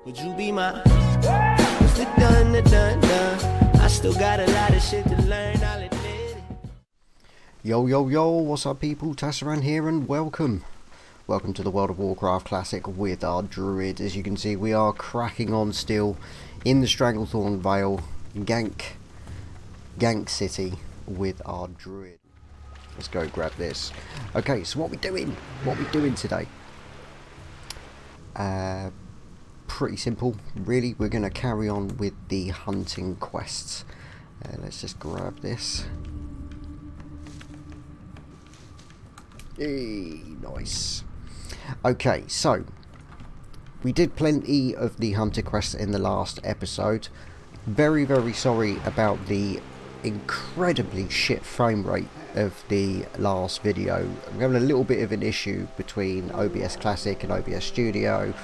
Would you be my? What's the done? I still got a lot of shit to learn, I'll admit it. Yo, what's up people, Tasaran here and welcome. Welcome to the World of Warcraft Classic with our Druid. As you can see, we are cracking on still in the Stranglethorn Vale, Gank City with our Druid. Let's go grab this. Okay, so what we doing? What we doing today? Pretty simple, really. We're going to carry on with the hunting quests. Let's just grab this. Hey, nice. Okay, so we did plenty of the hunter quests in the last episode. Very sorry about the incredibly shit frame rate of the last video. I'm having a little bit of an issue between OBS Classic and OBS Studio.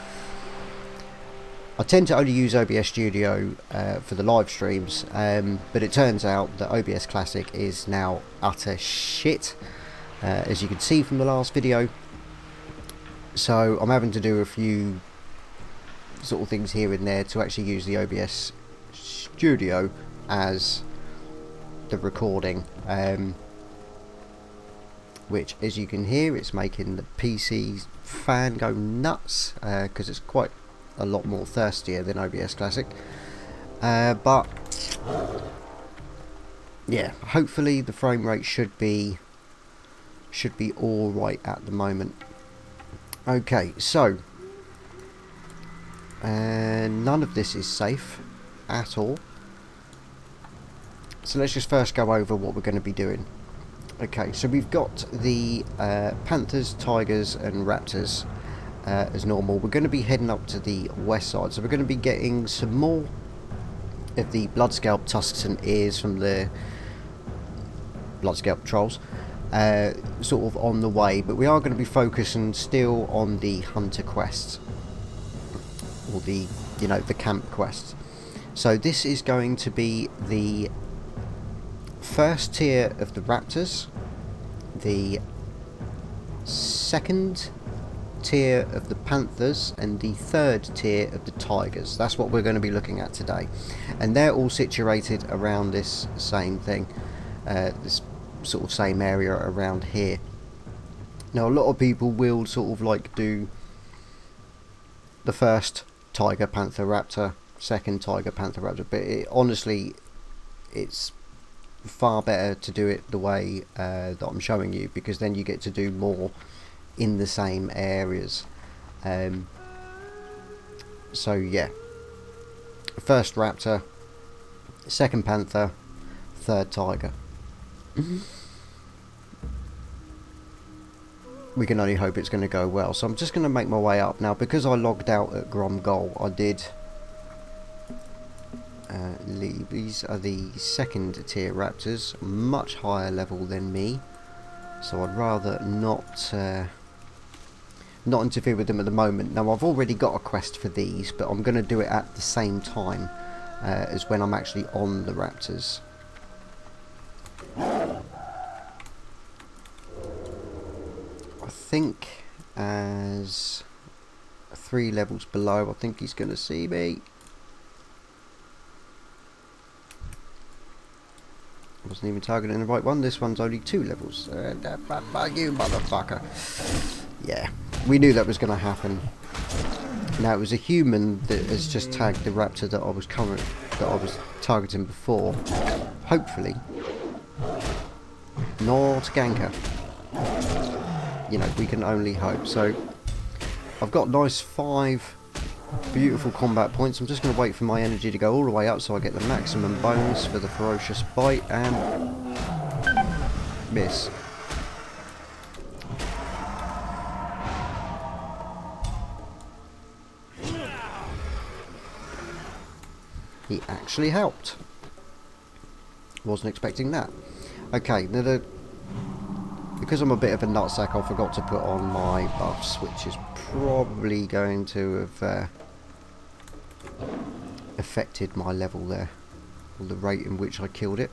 I tend to only use OBS Studio for the live streams, but it turns out that OBS Classic is now utter shit, as you can see from the last video. So I'm having to do a few sort of things here and there to actually use the OBS Studio as the recording, which, as you can hear, it's making the PC fan go nuts because it's quite a lot more thirstier than OBS Classic, but yeah, hopefully the frame rate should be all right at the moment. Okay, so none of this is safe at all, so let's just first go over what we're going to be doing. Okay, so we've got the panthers, tigers and raptors as normal. We're going to be heading up to the west side, so we're going to be getting some more of the Bloodscalp tusks and ears from the Bloodscalp trolls sort of on the way, but we are going to be focusing still on the hunter quests, or the, you know, the camp quests. So this is going to be the first tier of the raptors, the second tier of the panthers, and the third tier of the tigers. That's what we're going to be looking at today, and they're all situated around this same thing, this sort of same area around here. Now a lot of people will sort of like do the first tiger, panther, raptor, second tiger, panther, raptor, but honestly it's far better to do it the way that I'm showing you, because then you get to do more in the same areas. So yeah, first raptor, second panther, third tiger. We can only hope it's going to go well. So I'm just going to make my way up now, because I logged out at Gromgol. I did leave. These are the second tier raptors, much higher level than me, so I'd rather not interfere with them at the moment. Now I've already got a quest for these, but I'm going to do it at the same time as when I'm actually on the raptors. I think as 3 levels below, I think he's going to see me. I wasn't even targeting the right one. This one's only 2 levels. You motherfucker. Yeah, we knew that was going to happen. Now it was a human that has just tagged the raptor that I was targeting before. Hopefully not ganker. You know, we can only hope. So I've got nice 5 beautiful combat points. I'm just going to wait for my energy to go all the way up so I get the maximum bonus for the ferocious bite, and miss. He actually helped. Wasn't expecting that. Okay, now because I'm a bit of a nutsack, I forgot to put on my buffs, which is probably going to have affected my level there, or the rate in which I killed it.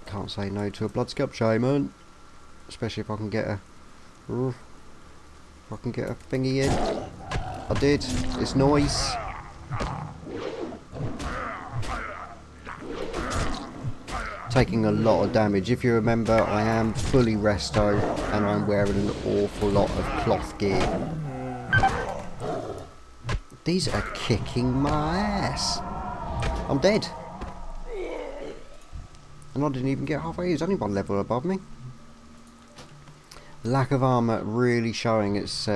Can't say no to a Bloodscalp Shaman. Especially if I can get a... if I can get a thingy in. I did. It's nice. Taking a lot of damage. If you remember, I am fully resto and I'm wearing an awful lot of cloth gear. These are kicking my ass. I'm dead. And I didn't even get halfway. There's only one level above me. Lack of armour really showing its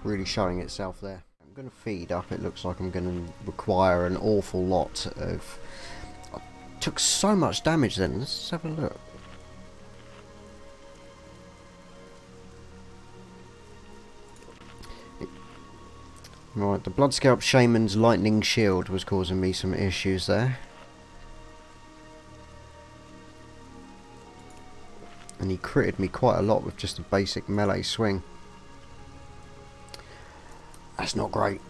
itself there. I'm going to feed up. It looks like I'm going to require an awful lot of... I took so much damage then. Let's have a look. Right, the Bloodscalp Shaman's Lightning Shield was causing me some issues there. And he critted me quite a lot with just a basic melee swing. That's not great.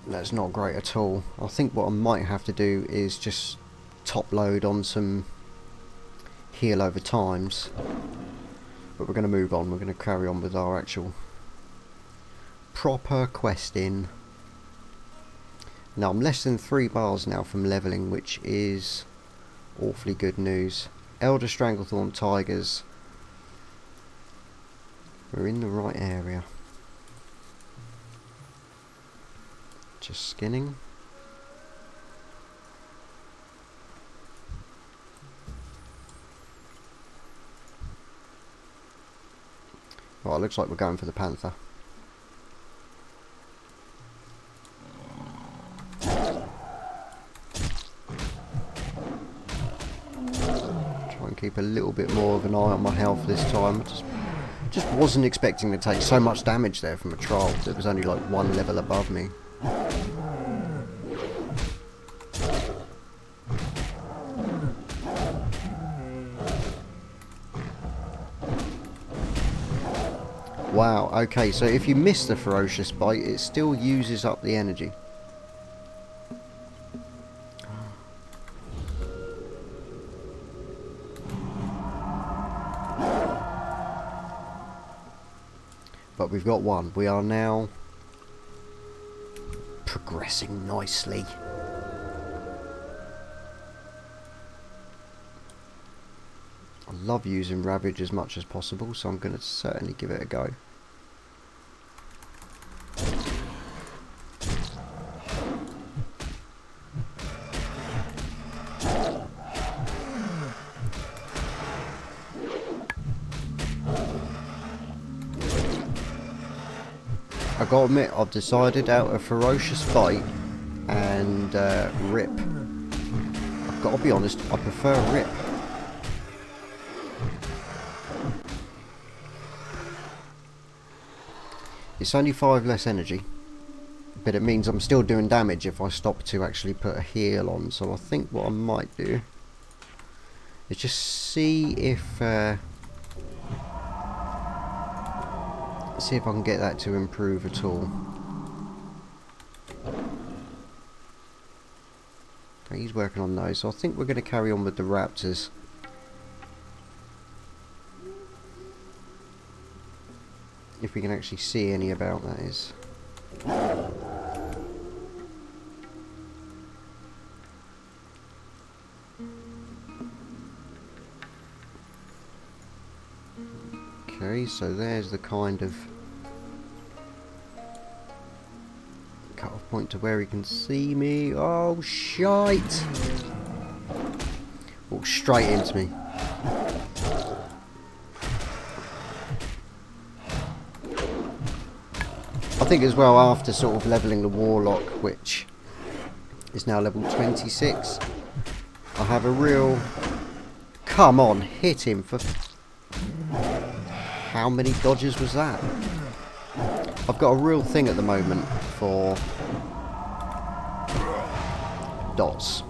That's not great at all. I think what I might have to do is just top load on some heal over times. But we're going to move on. We're going to carry on with our actual proper questing. Now I'm less than 3 bars now from levelling, which is awfully good news. Elder Stranglethorn Tigers. We're in the right area. Just skinning. Well, it looks like we're going for the Panther. Keep a little bit more of an eye on my health this time. Just wasn't expecting to take so much damage there from a troll that was only like 1 level above me. Wow, okay, so if you miss the Ferocious Bite, it still uses up the energy. But we've got one. We are now progressing nicely. I love using Ravage as much as possible, so I'm going to certainly give it a go. I've got to admit, I've decided out of Ferocious Bite and Rip. I've got to be honest, I prefer Rip. It's only 5 less energy, but it means I'm still doing damage if I stop to actually put a heal on. So I think what I might do is just see if I can get that to improve at all. Okay, he's working on those, so I think we're going to carry on with the Raptors. If we can actually see any about, that is. Okay, so there's the kind of cut-off point to where he can see me. Oh, shite! Walked straight into me. I think as well, after sort of levelling the Warlock, which is now level 26, I have a real... Come on, hit him for... How many dodges was that? I've got a real thing at the moment for dots.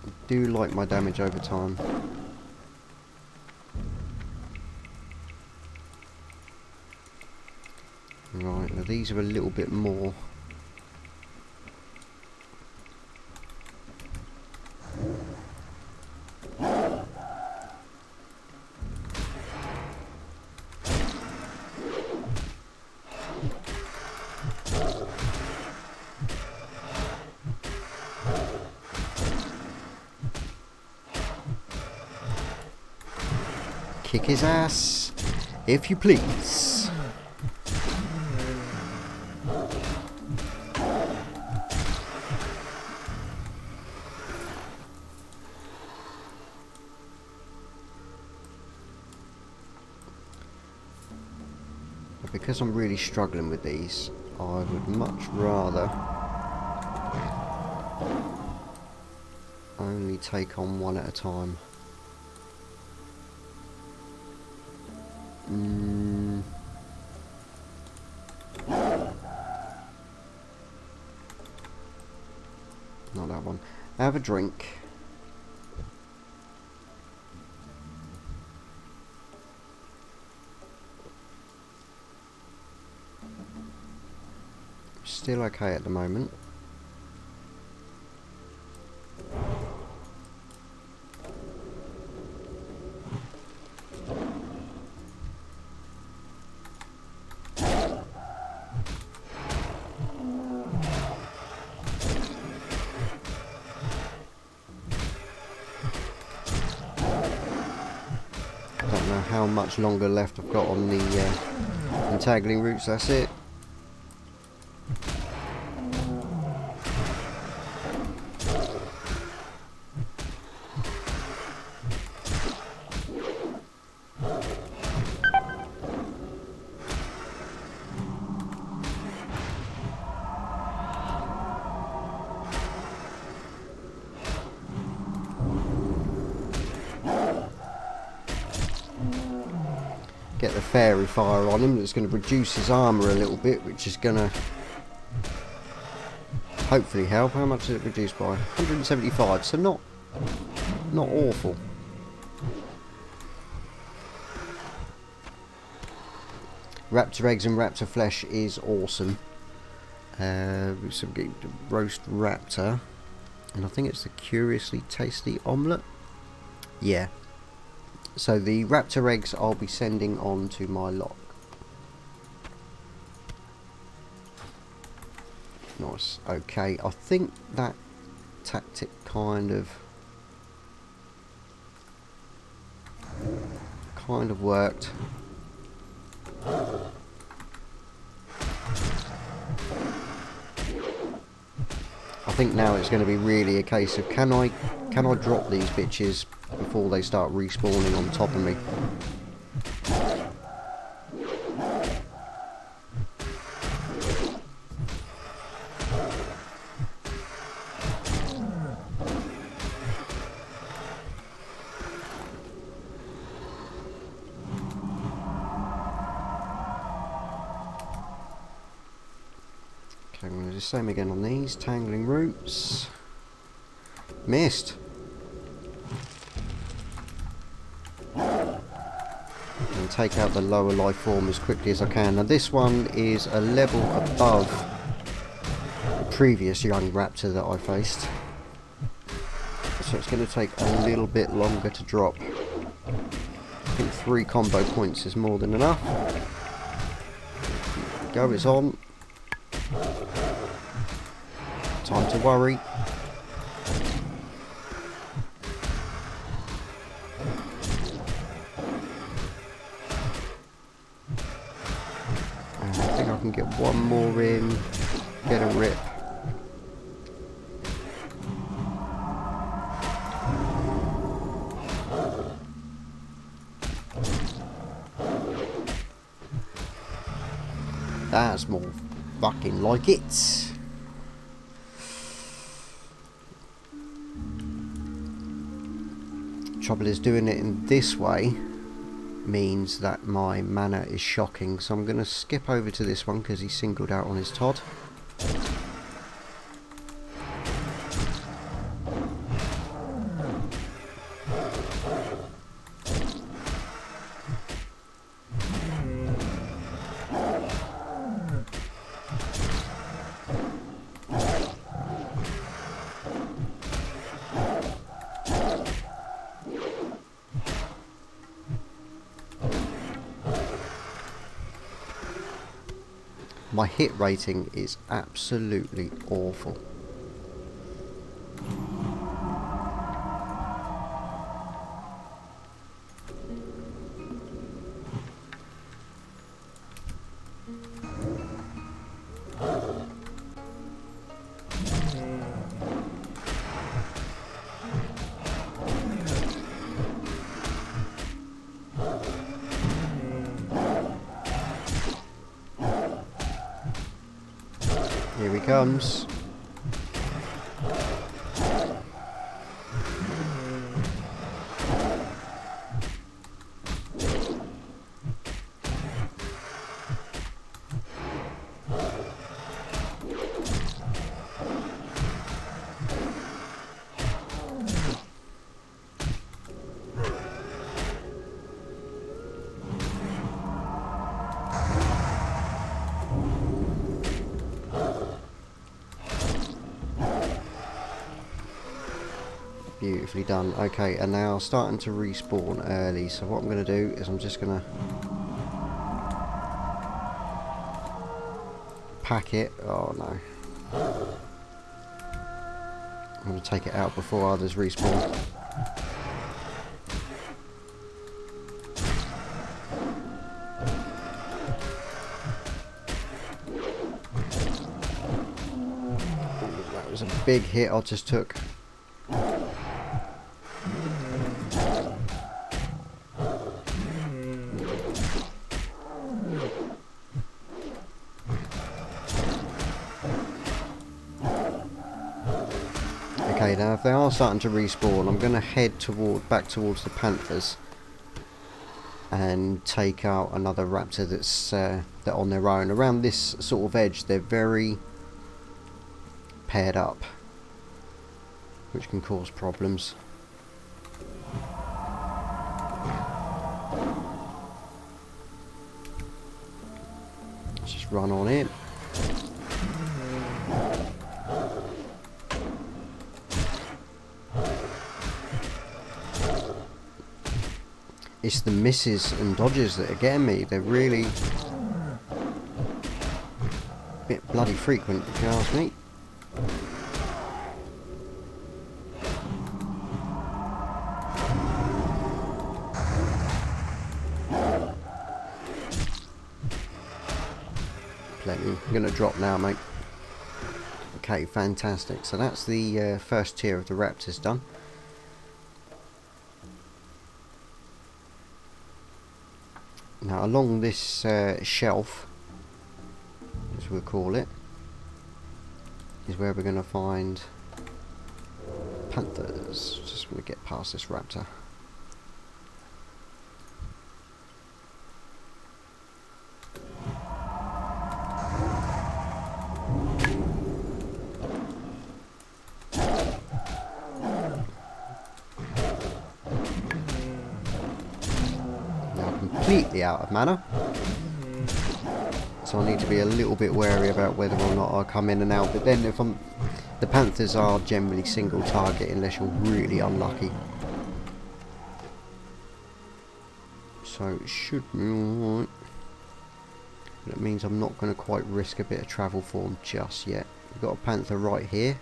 I do like my damage over time. Right, these are a little bit more. Kick his ass, if you please. But because I'm really struggling with these, I would much rather only take on one at a time. Not that one. Have a drink. Still okay at the moment. Don't know how much longer left I've got on the entangling roots. That's it. Get the fairy fire on him. That's going to reduce his armour a little bit, which is going to hopefully help. How much is it reduced by? 175, so not awful. Raptor eggs and raptor flesh is awesome. So we get roast raptor, and I think it's the curiously tasty omelette. Yeah. So the raptor eggs I'll be sending on to my lock. Nice. Okay, I think that tactic kind of worked. I think now it's going to be really a case of can I drop these bitches before they start respawning on top of me. Okay, I'm going to do the same again on these. Tangling roots. Missed. And take out the lower life form as quickly as I can. Now this one is a level above the previous young raptor that I faced, so it's going to take a little bit longer to drop. I think 3 combo points is more than enough. Go, it's on. Time to worry. Get one more in, get a rip. That's more fucking like it. Trouble is, doing it in this way means that my mana is shocking, so I'm going to skip over to this one because he's singled out on his Todd. My hit rating is absolutely awful. Here he comes. Beautifully done. Okay, and now starting to respawn early, so what I'm going to do is I'm just going to pack it. Oh no, I'm going to take it out before others respawn. Ooh, that was a big hit I just took. Okay, now if they are starting to respawn, I'm going to head back towards the Panthers and take out another raptor that's on their own. Around this sort of edge, they're very paired up, which can cause problems. Let's just run on in. It's the misses and dodges that are getting me. They're really a bit bloody frequent, if you ask me. Plenty. I'm going to drop now, mate. Okay, fantastic. So that's the first tier of the raptors done. Now along this shelf, as we'll call it, is where we're going to find panthers. Just want to get past this raptor. Completely out of mana, so I need to be a little bit wary about whether or not I come in and out. But then if the panthers are generally single target unless you're really unlucky, so it should be alright. That means I'm not going to quite risk a bit of travel for them just yet. We've got a panther right here.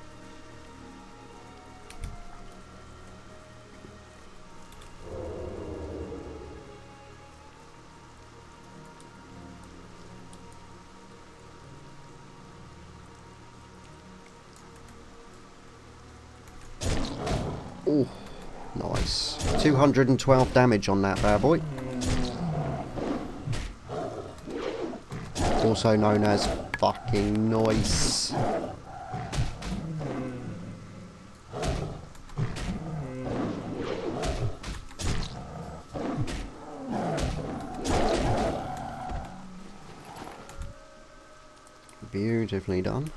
Oh, nice. 212 damage on that bad boy. Also known as fucking nice. Beautifully done.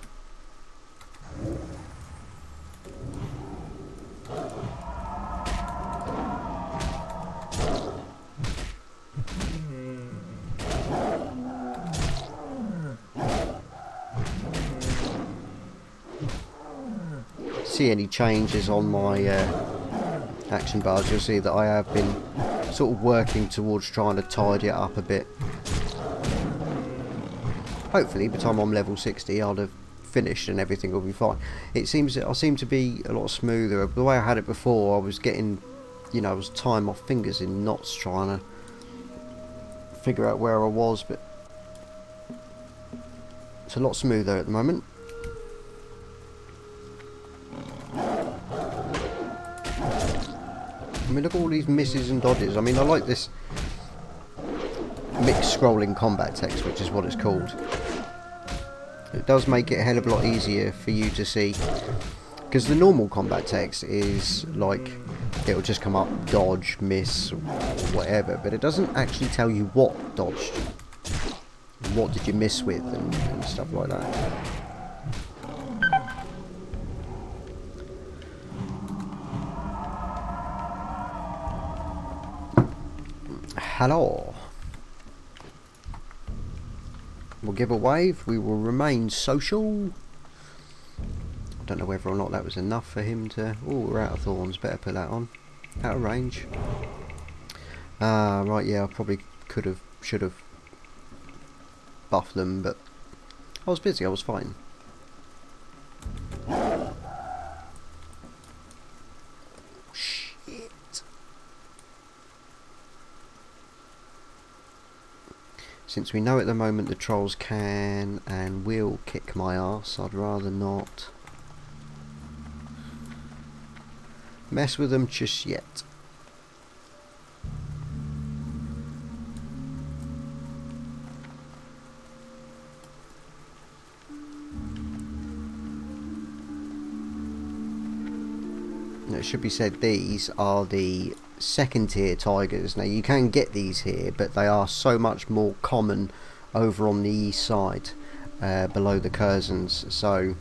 See any changes on my action bars, you'll see that I have been sort of working towards trying to tidy it up a bit. hopefully by the time I'm level 60 I'll have finished and everything will be fine. It seems that I seem to be a lot smoother. The way I had it before, I was getting, you know, I was tying my fingers in knots trying to figure out where I was, but it's a lot smoother at the moment. I mean, look at all these misses and dodges. I mean, I like this mixed scrolling combat text, which is what it's called. It does make it a hell of a lot easier for you to see, because the normal combat text is like, it'll just come up dodge, miss, or whatever, but it doesn't actually tell you what dodged, what did you miss with, and stuff like that. Hello. We'll give a wave. We will remain social. I don't know whether or not that was enough for him to... Oh, we're out of thorns. Better put that on. Out of range. Right, yeah, I probably should have buffed them, but I was busy. I was fine. Since we know at the moment the trolls can and will kick my ass, I'd rather not mess with them just yet. Now, it should be said these are the second tier tigers. Now you can get these here, but they are so much more common over on the east side, below the Curzons, so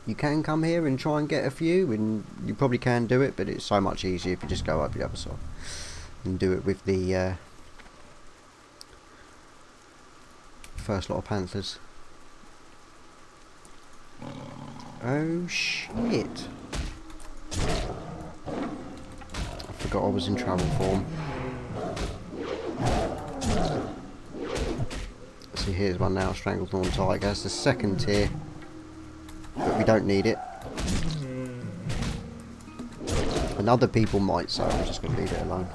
you can come here and try and get a few, and you probably can do it, but it's so much easier if you just go over the other side and do it with the first lot of panthers. Oh shit, I forgot I was in travel form. See, here's one now, Stranglethorn Tiger. It's the second tier, but we don't need it. And other people might, so I'm just going to leave it alone.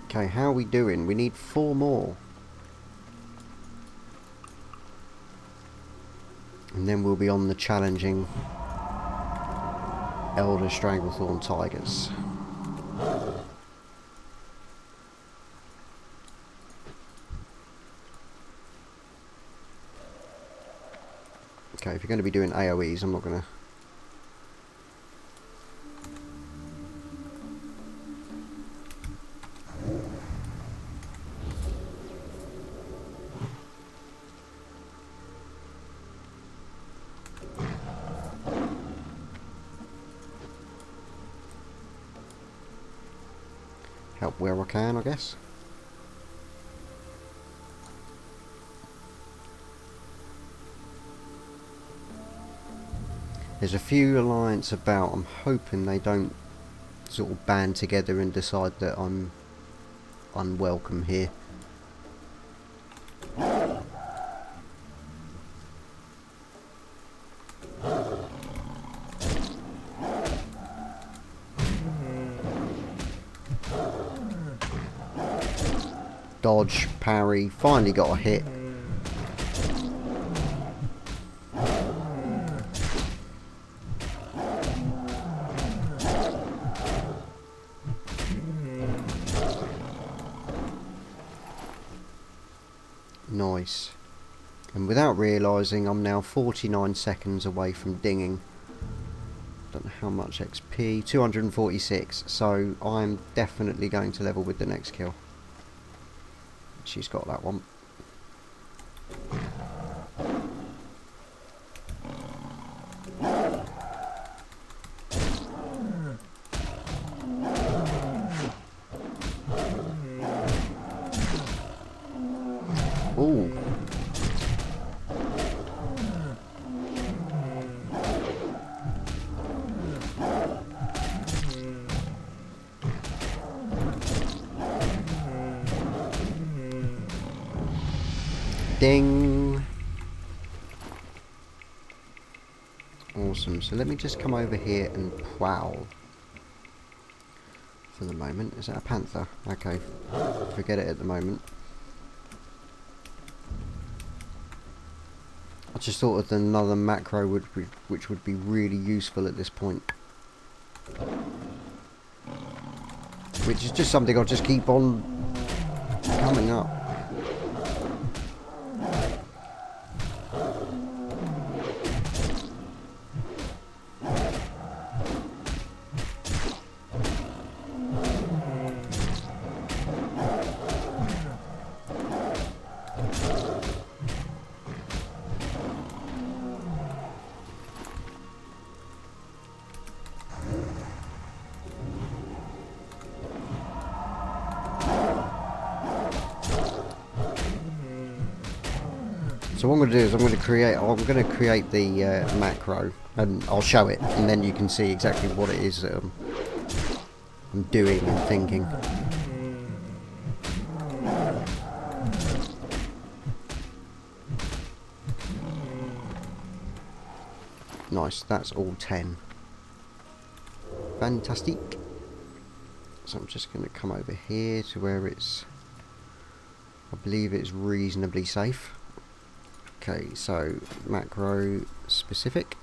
Okay, how are we doing? We need 4 more. And then we'll be on the challenging Elder Stranglethorn Tigers. Okay, if you're going to be doing AoEs, I'm not going to... help where I can, I guess. There's a few alliance about. I'm hoping they don't sort of band together and decide that I'm unwelcome here. Dodge, parry, finally got a hit. Nice. And without realising, I'm now 49 seconds away from dinging. Don't know how much XP, 246, so I'm definitely going to level with the next kill. She's got that one. Ooh. Ding. Awesome. So let me just come over here and prowl for the moment. Is that a panther? Okay. Forget it at the moment. I just thought of another macro which would be really useful at this point. Which is just something I'll just keep on coming up. So what I'm going to do is I'm going to create the macro, and I'll show it, and then you can see exactly what it is that I'm doing and thinking. Nice, that's all 10. Fantastic. So I'm just going to come over here to where it's, I believe it's reasonably safe. Okay, so macro specific.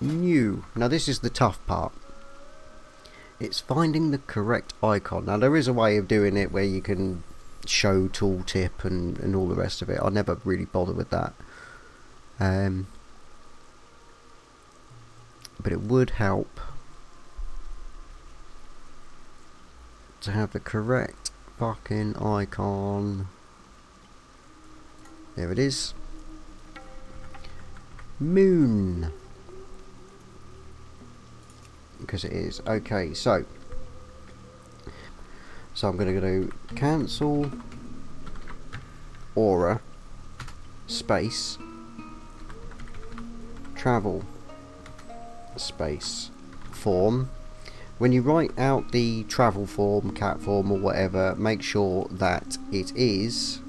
New. Now this is the tough part. It's finding the correct icon. Now there is a way of doing it where you can show tooltip and all the rest of it. I never really bother with that. But it would help to have the correct fucking icon. There it is. Moon. Because it is. Okay, so I'm going to go to cancel aura space travel space form. When you write out the travel form, cat form or whatever, make sure that it is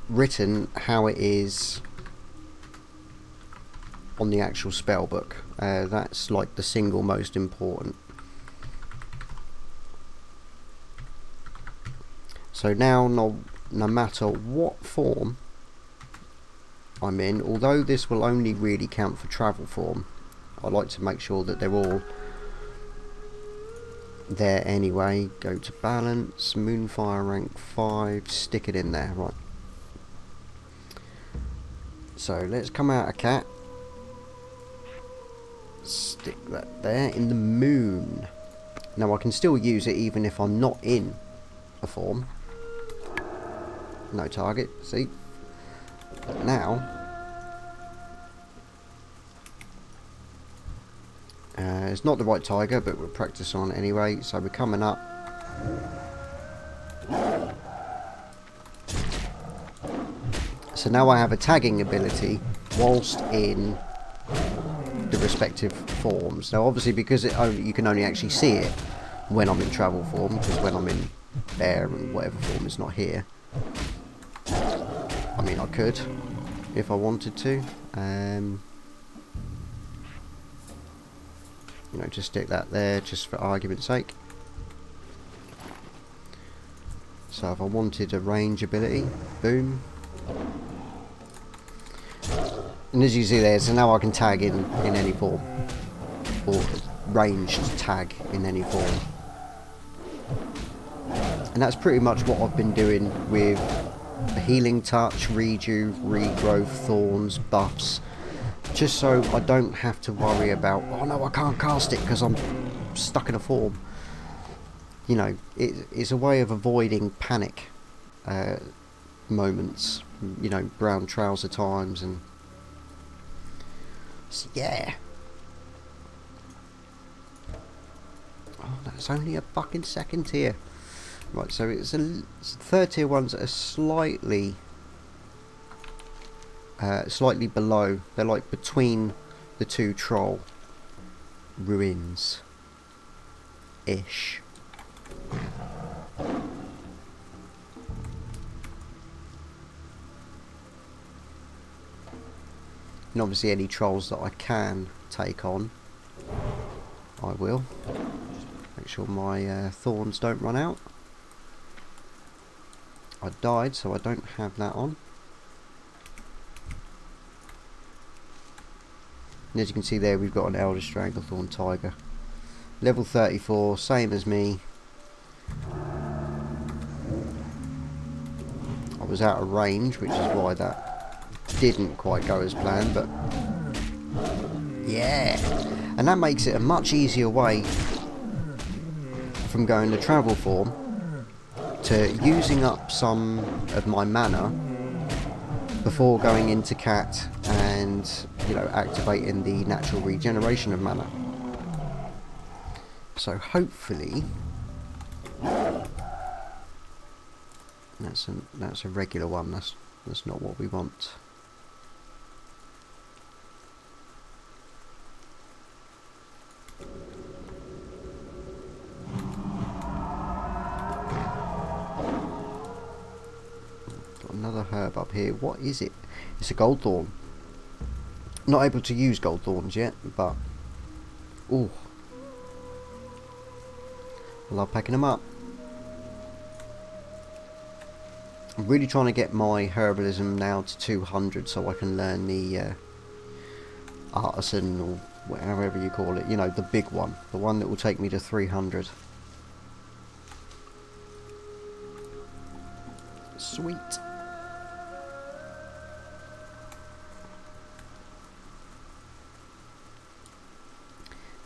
written how it is on the actual spell book. That's like the single most important. So now no matter what form I'm in, although this will only really count for travel form, I like to make sure that they're all there anyway. Go to balance, Moonfire rank 5, stick it in there, right. So let's come out of cat, stick that there in the moon. Now I can still use it even if I'm not in a form. No target, see? But now it's not the right tiger, but we'll practice on it anyway. So we're coming up. So now I have a tagging ability whilst in the respective forms. Now obviously because you can only actually see it when I'm in travel form, because when I'm in bear and whatever form is not here. I mean I could if I wanted to. You know, just stick that there just for argument's sake. So if I wanted a range ability, boom. And as you see there, so now I can tag in any form, or ranged tag in any form. And that's pretty much what I've been doing with the healing touch, rejuve, regrowth, thorns, buffs, just so I don't have to worry about, oh no, I can't cast it because I'm stuck in a form. You know, it's a way of avoiding panic moments, you know, brown trouser times, and so, yeah. Oh, that's only a fucking second tier. Right, so it's third tier ones that are slightly below. They're like between the two troll ruins ish. And obviously any trolls that I can take on, I will. Make sure my thorns don't run out. I died, so I don't have that on. And as you can see there, we've got an Elder Stranglethorn Tiger. Level 34, same as me. I was out of range, which is why that didn't quite go as planned, but yeah. And that makes it a much easier way from going to travel form to using up some of my mana before going into cat and, you know, activating the natural regeneration of mana. So hopefully that's a regular one. That's not what we want. Got another herb up here. What is it? It's a gold thorn. Not able to use gold thorns yet, but ooh, I love packing them up. I'm really trying to get my herbalism now to 200 so I can learn the artisan, or however you call it, you know, the big one, the one that will take me to 300. Sweet.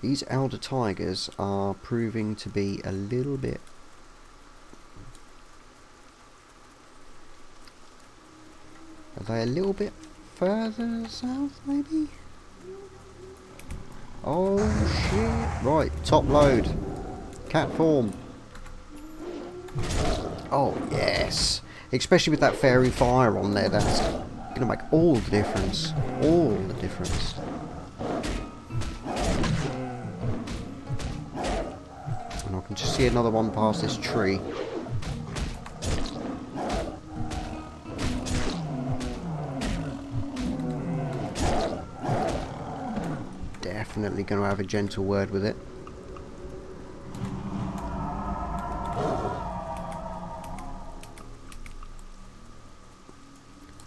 These elder tigers are proving to be a little bit Are they a little bit further south, maybe? Oh shit! Right, top load. Cat form. Oh yes! Especially with that fairy fire on there, that's gonna make all the difference. All the difference. And I can just see another one past this tree. Definitely going to have a gentle word with it.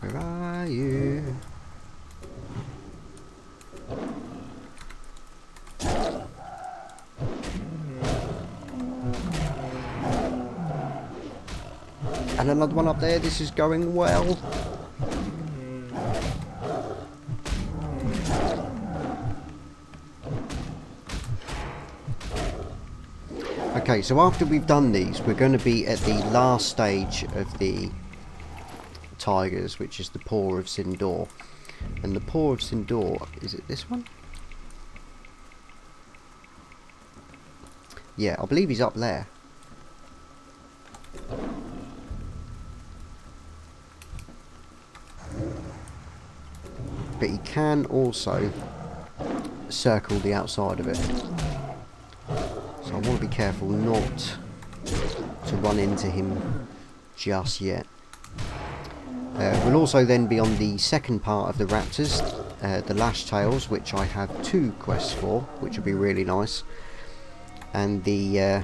Where are you? And another one up there. This is going well. Okay, so after we've done these, we're going to be at the last stage of the tigers, which is the Paw of Sindor. And the Paw of Sindor, is it this one? Yeah, I believe he's up there. But he can also circle the outside of it. So I want to be careful not to run into him just yet. We'll also then be on the second part of the raptors, the lash tails, which I have 2 quests for, which would be really nice. And the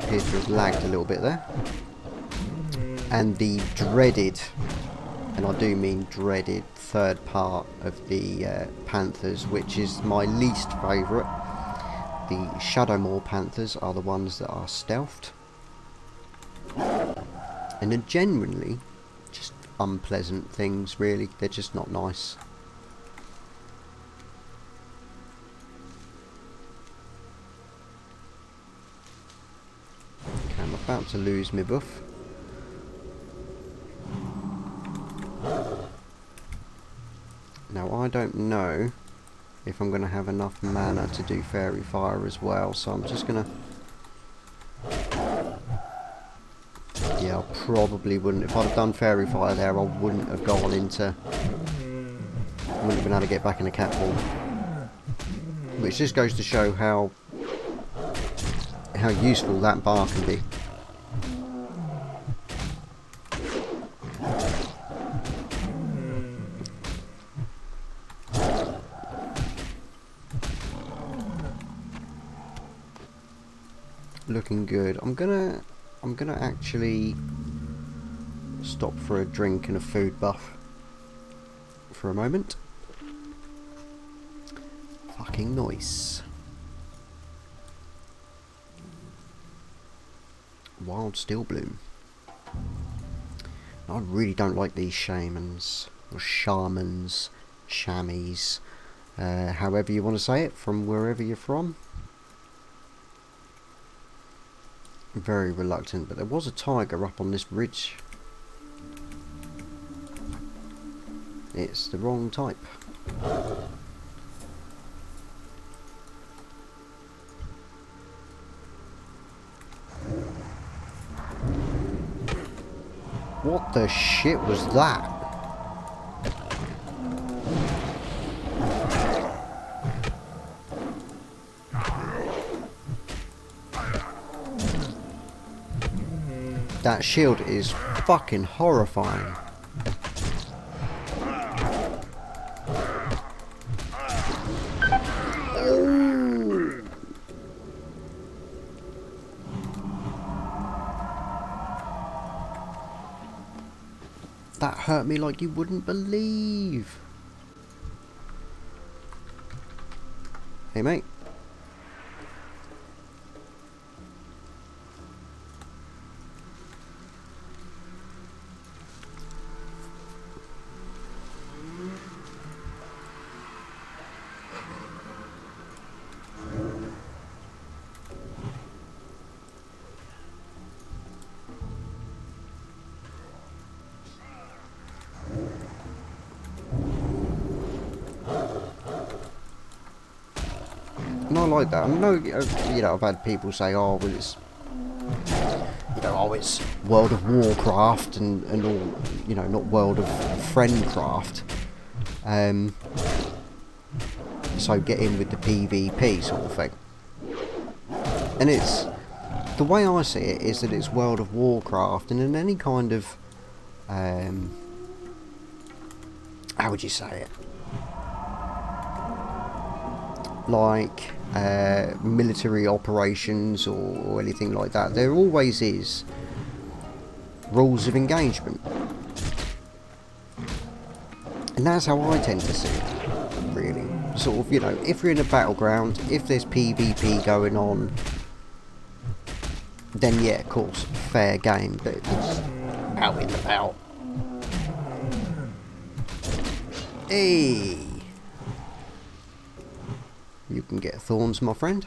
appears to have lagged a little bit there. And the dreaded, and I do mean dreaded, third part of the panthers, which is my least favourite. The Shadowmoor panthers are the ones that are stealthed, and are genuinely just unpleasant things, really. They're just not nice. Okay, I'm about to lose my buff. Now I don't know if I'm going to have enough mana to do Fairy Fire as well, so I'm just going to... Yeah, I probably wouldn't. If I'd have done Fairy Fire there, I wouldn't have gone into... wouldn't have been able to get back in the cat form. Which just goes to show how useful that bar can be. looking good. I'm gonna actually stop for a drink and a food buff for a moment. Fucking nice. Wild Steel Bloom. I really don't like these shamans, or shamans, chamois, however you want to say it, from wherever you're from. Very reluctant, but there was a tiger up on this ridge. It's the wrong type. What the shit was that? That shield is fucking horrifying. Ooh. That hurt me like you wouldn't believe. Hey mate. And I like that. I know, you know, I've had people say, oh, well, it's, you know, oh, it's World of Warcraft and all, you know, not World of Friendcraft. So get in with the PvP sort of thing. And it's, the way I see it is that it's World of Warcraft, and in any kind of, how would you say it? Like military operations or anything like that, there always is rules of engagement, and that's how I tend to see it, really. Sort of, you know, if you're in a battleground, if there's PvP going on, then yeah, of course, fair game, but it's out and about. Hey! You can get thorns, my friend.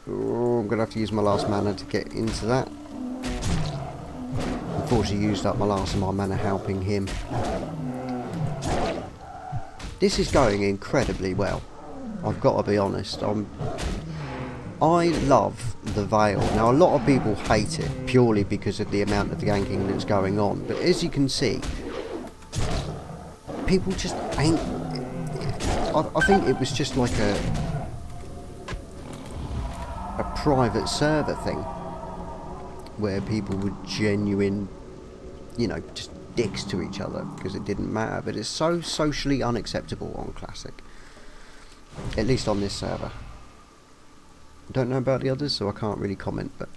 Oh, I'm going to have to use my last mana to get into that. Unfortunately, used up my last of my mana helping him. This is going incredibly well. I've got to be honest. I love the Veil. Now, a lot of people hate it purely because of the amount of ganking that's going on, but as you can see, people just ain't. I think it was just like a private server thing where people were genuine, you know, just dicks to each other because it didn't matter. But it's so socially unacceptable on Classic, at least on this server. Don't know about the others, so I can't really comment, but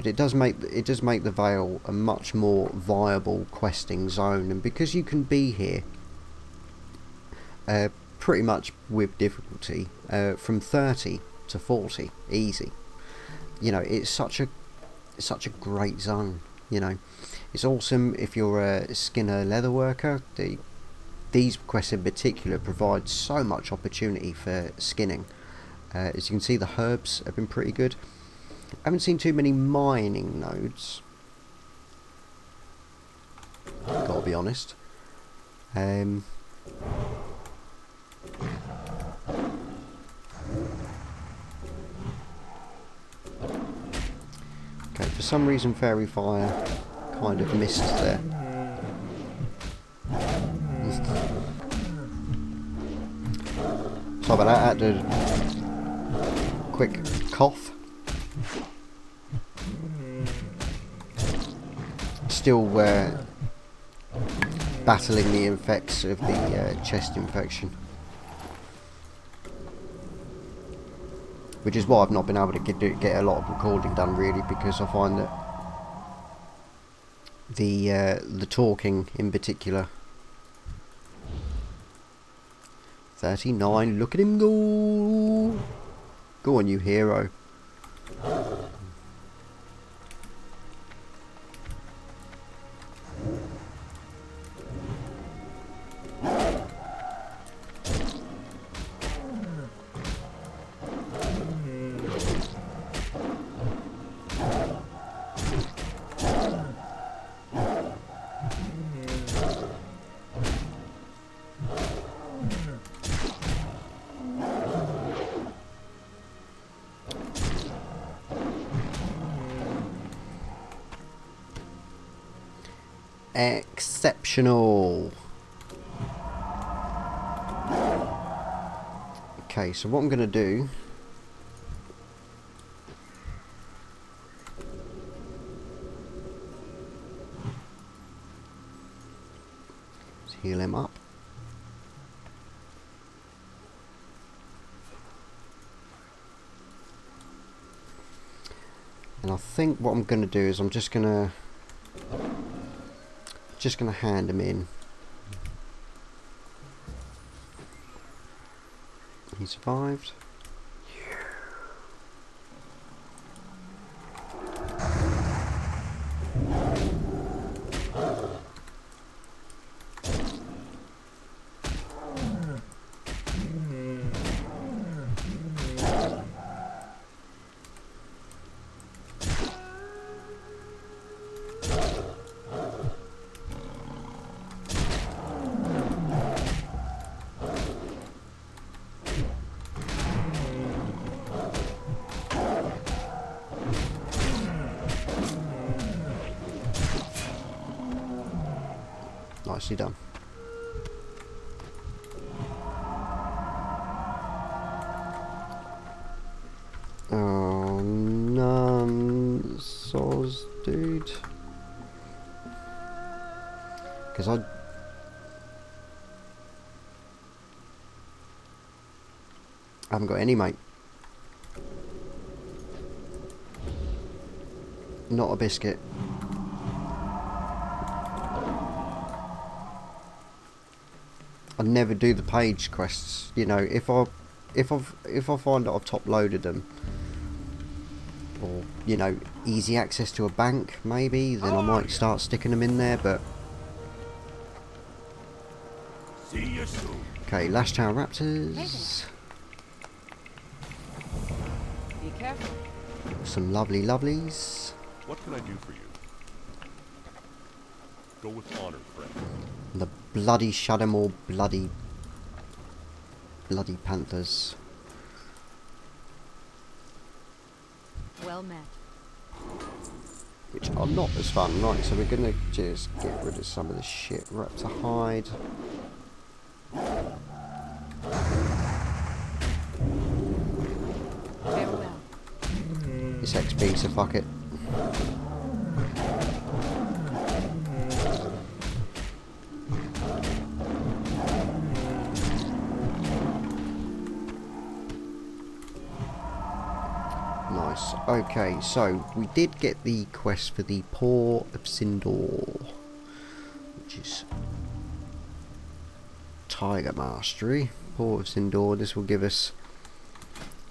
it does make the Veil a much more viable questing zone, and because you can be here pretty much with difficulty from 30 to 40 easy. You know, it's such a great zone. You know, it's awesome if you're a skinner leather worker. These quests in particular provide so much opportunity for skinning. As you can see, the herbs have been pretty good. I haven't seen too many mining nodes, gotta be honest. Okay, for some reason Fairy Fire kind of missed there. Sorry about that, I had to quick cough. still battling the effects of the chest infection. Which is why I've not been able to get a lot of recording done, really, because I find that the talking in particular. 39, look at him go! Go on, you hero. Exceptional. Okay, so what I'm going to do is heal him up. And I think what I'm going to do is I'm just going to hand him in. He survived. Nicely done. Oh, none soz, dude. Because I haven't got any, mate. Not a biscuit. I never do the page quests. You know, if I find that I've top loaded them, or you know, easy access to a bank, maybe, then I might start sticking them in there. But okay, Last Tower Raptors. Be careful. Some lovely lovelies. What can I do for you? Go with honor, friend. The bloody Shadowmoor bloody panthers. Well met. Which are not as fun. Right, so we're gonna just get rid of some of the shit. Raptor hide. Farewell. It's XP, so fuck it. Nice. Okay, so we did get the quest for the Paw of Sindor, which is Tiger Mastery. Paw of Sindor. This will give us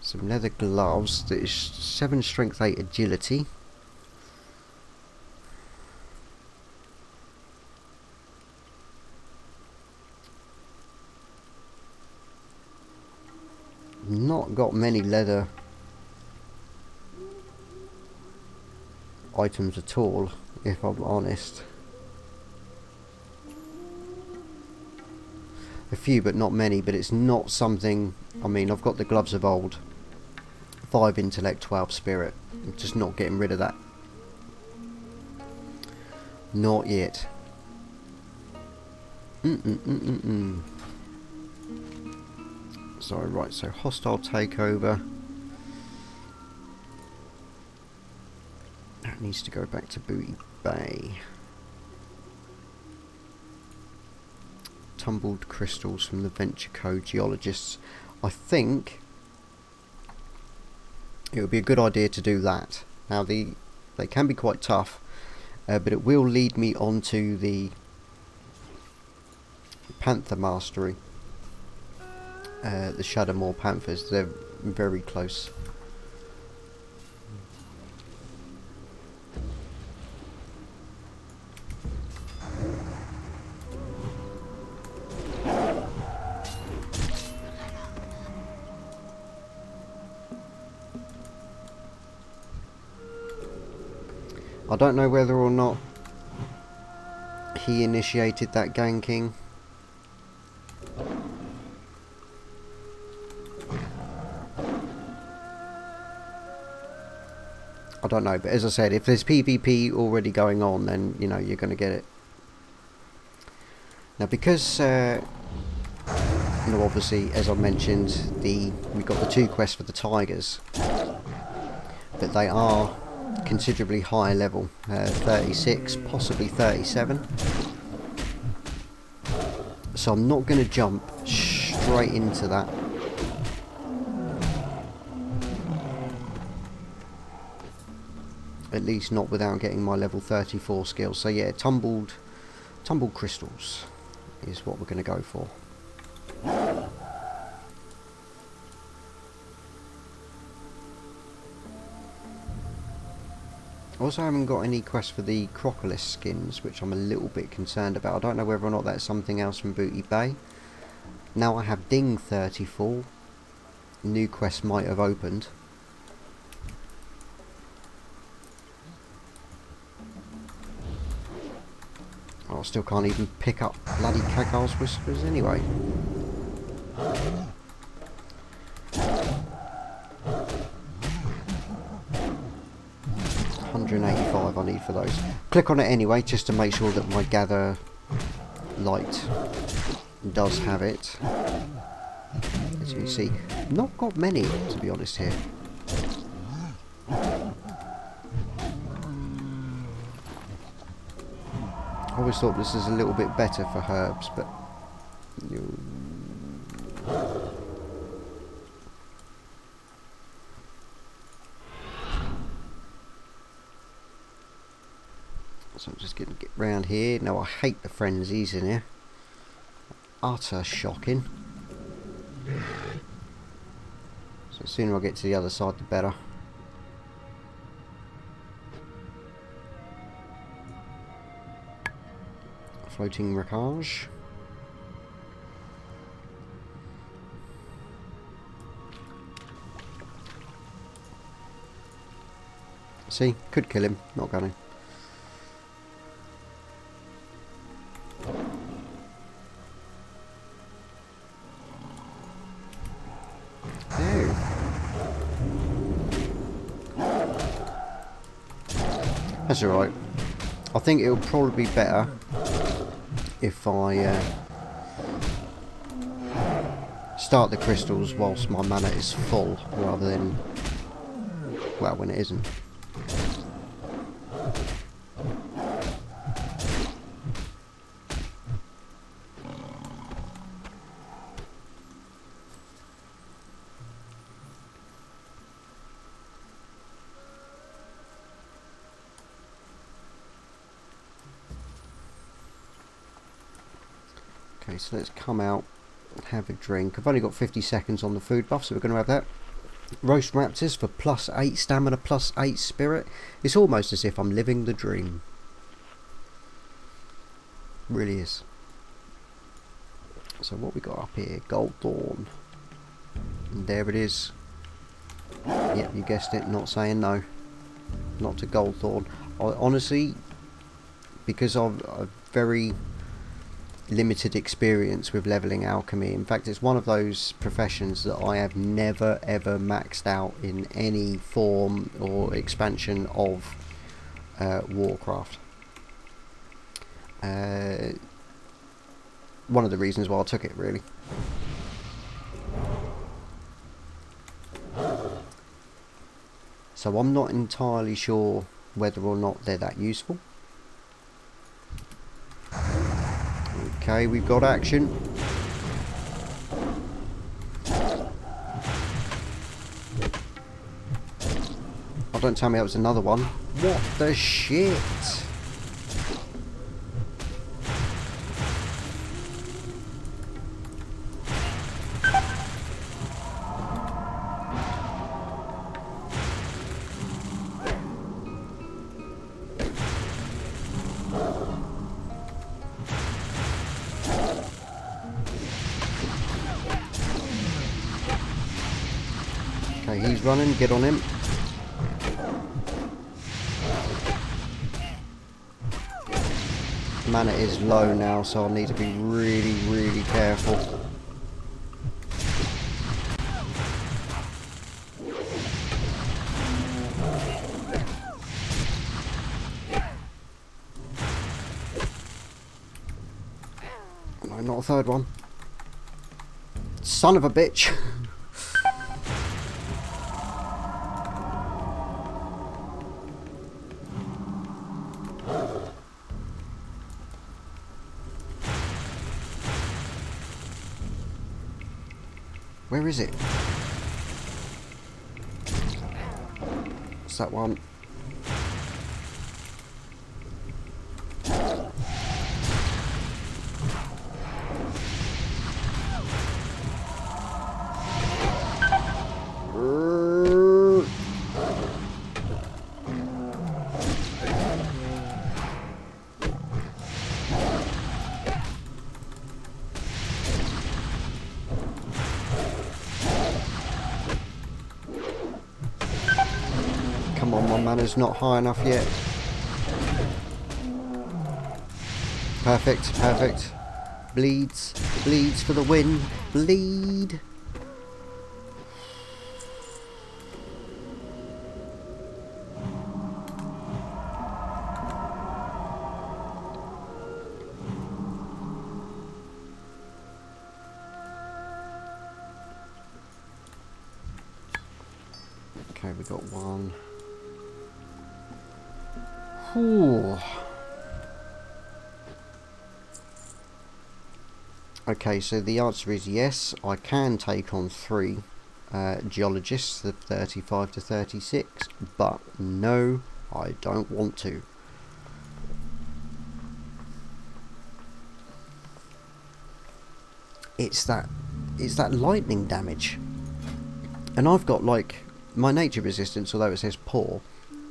some leather gloves. That is 7 strength, 8 agility. Not got many leather items at all, if I'm honest. A few, but not many. But it's not something. I mean, I've got the gloves of old. 5 intellect, 12 spirit. I'm just not getting rid of that. Not yet. Sorry, right. So hostile takeover. That needs to go back to Booty Bay. tumbled crystals from the Venture Code geologists. I think it would be a good idea to do that. Now they can be quite tough, but it will lead me onto the Panther Mastery. The Shadowmoor Panthers, they're very close. I don't know whether or not he initiated that ganking. I don't know, but as I said, if there's PvP already going on, then you know you're going to get it. Now, because you know, obviously, as I mentioned, we got the 2 quests for the tigers, but they are considerably higher level, 36, possibly 37. So I'm not going to jump straight into that. At least not without getting my level 34 skills. So yeah, tumbled crystals is what we're going to go for. Also, I haven't got any quests for the Crocodile skins, which I'm a little bit concerned about. I don't know whether or not that's something else from Booty Bay. Now I have Ding 34. New quest might have opened. Oh, I still can't even pick up bloody Cagal's Whispers anyway. 185 I need for those. Click on it anyway, just to make sure that my gather light does have it. As you can see, not got many, to be honest, here. I always thought this is a little bit better for herbs, but so I'm just going to get round here. Now I hate the frenzies in here. Utter shocking. So the sooner I get to the other side, the better. Floating wreckage. See, could kill him, not going to. That's alright. I think it'll probably be better if I start the crystals whilst my mana is full, rather than, well, when it isn't. Okay, so let's come out and have a drink. I've only got 50 seconds on the food buff, so we're going to have that. Roast raptors for +8 stamina, +8 spirit. It's almost as if I'm living the dream. Really is. So what we got up here? Gold Dawn. And there it is. Yep, you guessed it, not saying no. Not to Gold Thorn. Honestly, because I've very limited experience with leveling alchemy. In fact, it's one of those professions that I have never ever maxed out in any form or expansion of Warcraft. One of the reasons why I took it, really. So I'm not entirely sure whether or not they're that useful. Okay, we've got action. Oh, don't tell me that was another one. What the shit? Okay, he's running, get on him. Mana is low now, so I'll need to be really, really careful. No, not a third one. Son of a bitch. Where is it? What's that one? Come on, my mana's not high enough yet. Perfect, perfect. Bleeds, bleeds for the win. Bleed. Okay, we got one. Ooh. Okay, so the answer is yes, I can take on 3 geologists, the 35 to 36, but no, I don't want to. It's that lightning damage. And I've got like my nature resistance, although it says poor,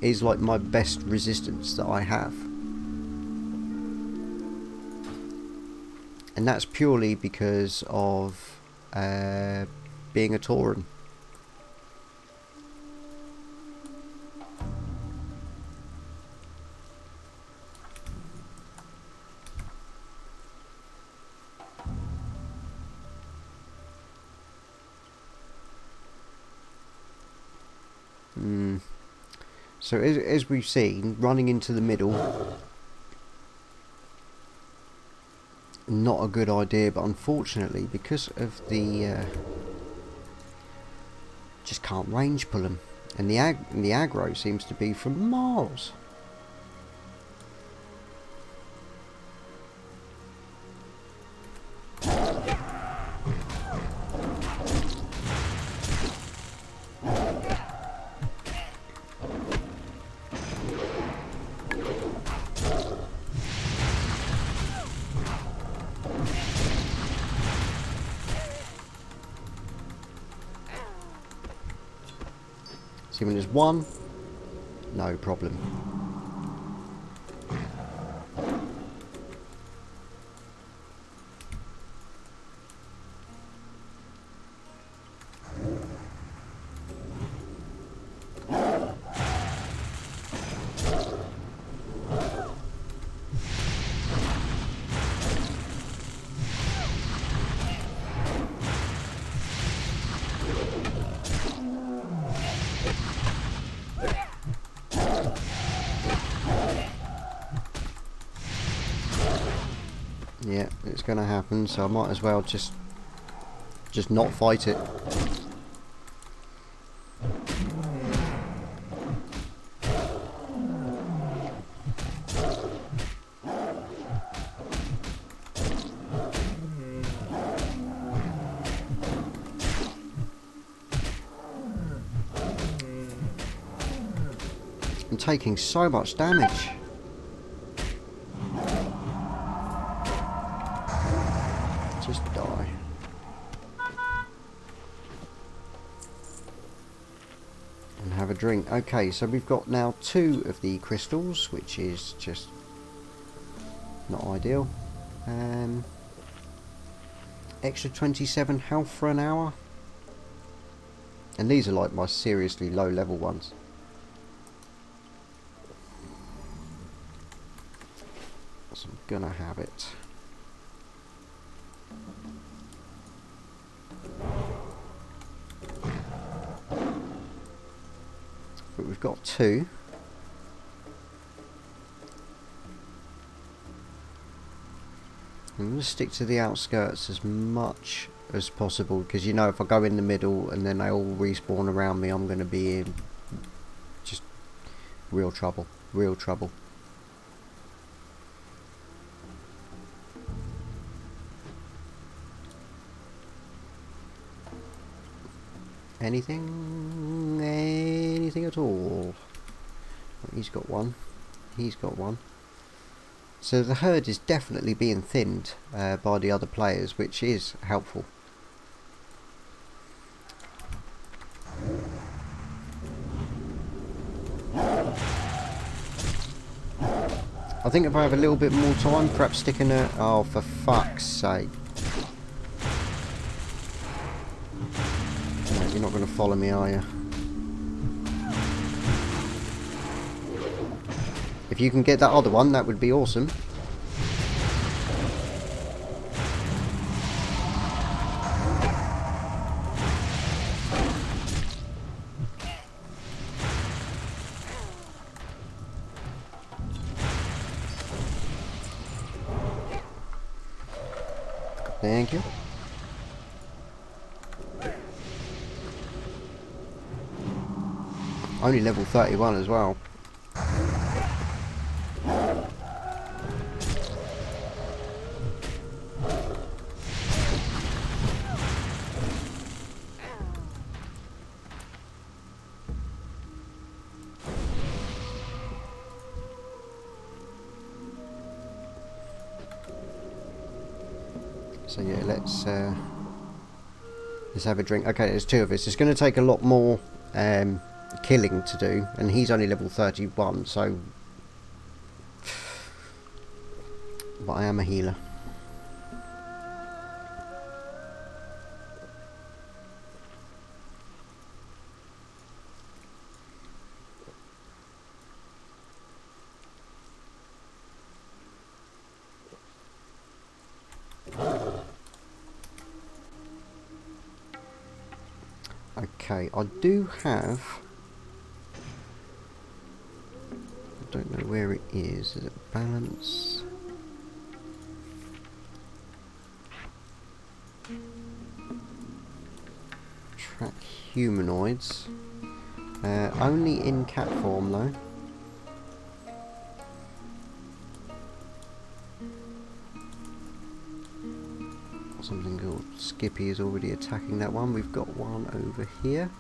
is like my best resistance that I have. And that's purely because of being a Tauren. So as we've seen, running into the middle, not a good idea, but unfortunately because of the just can't range pull them, and the aggro seems to be from miles. See, when there's one, no problem. Yeah, it's going to happen, so I might as well just not fight it. taking so much damage. Just die. And have a drink. Okay, so we've got now 2 of the crystals, which is just not ideal. Extra 27 health for an hour. And these are like my seriously low level ones. So I'm gonna have it. But we've got 2. I'm going to stick to the outskirts as much as possible, because you know if I go in the middle and then they all respawn around me, I'm going to be in just real trouble. Real trouble. Anything? Anything at all? He's got one. He's got one. So the herd is definitely being thinned by the other players, which is helpful. I think if I have a little bit more time, perhaps sticking a... Oh, for fuck's sake. No, you're not going to follow me, are you? If you can get that other one, that would be awesome. Thank you. Only level 31 as well. So yeah, let's have a drink. Okay, there's 2 of us. It's going to take a lot more killing to do, and he's only level 31, so... But I am a healer. Okay, I do have... I don't know where it is. Is it balance? Track humanoids. Only in cat form though. Something called Skippy is already attacking that one. We've got one over here.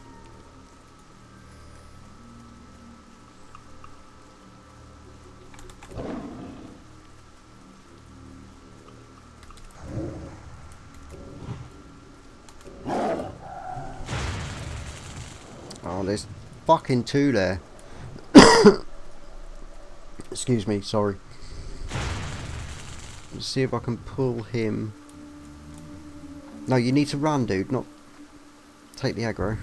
Oh, there's fucking 2 there. Excuse me, sorry. Let's see if I can pull him. No, you need to run, dude, not take the aggro.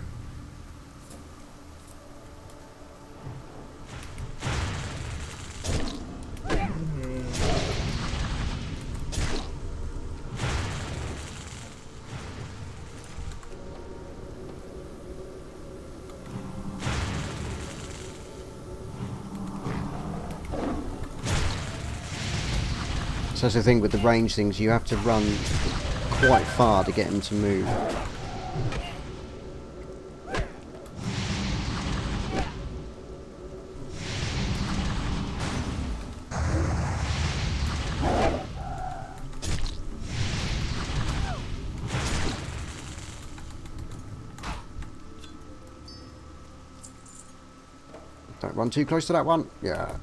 So that's the thing with the range things, you have to run quite far to get him to move. run too close to that one. Yeah.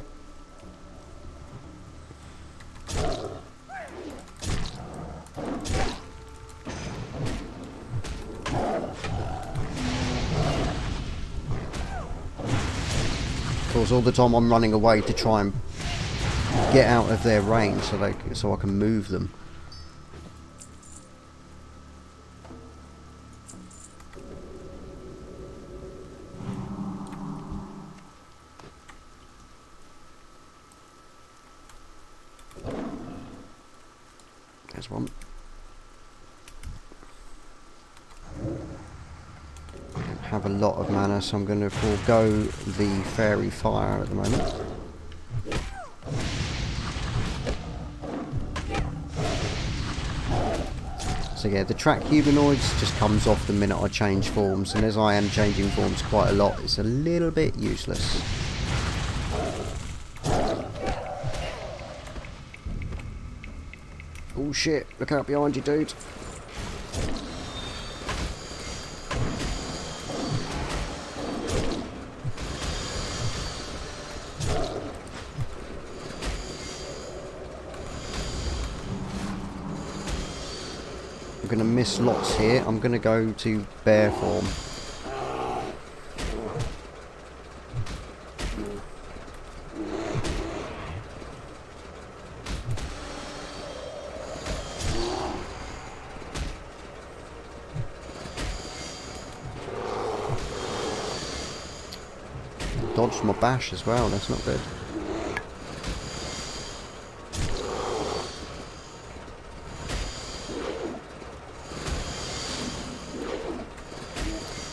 Of course, all the time I'm running away to try and get out of their range so I can move them. There's one. I don't have a lot of mana, so I'm going to forego the fairy fire at the moment. So yeah, the track humanoids just comes off the minute I change forms, and as I am changing forms quite a lot, it's a little bit useless. Oh shit, look out behind you, dude. I'm going to miss lots here. I'm going to go to bear form. Dodged my bash as well, that's not good.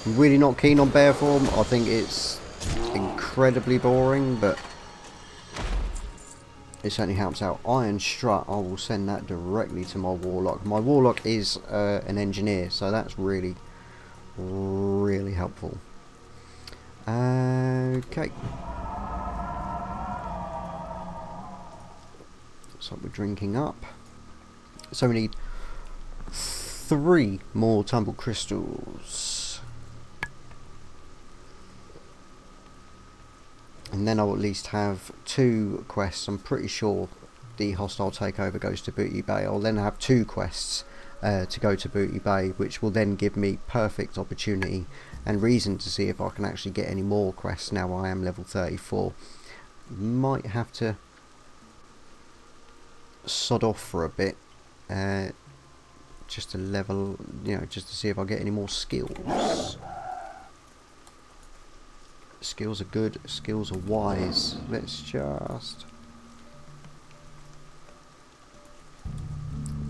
I'm really not keen on bear form. I think it's incredibly boring, but it certainly helps out. Iron Strut, I will send that directly to my Warlock. My Warlock is an engineer, so that's really, really helpful. Okay. Looks like we're drinking up. So we need 3 more tumble crystals. And then I'll at least have 2 quests. I'm pretty sure the hostile takeover goes to Booty Bay. I'll then have 2 quests to go to Booty Bay, which will then give me perfect opportunity and reason to see if I can actually get any more quests now I am level 34. Might have to sod off for a bit, just to level, just to see if I get any more skills. Skills are good, skills are wise. Let's just...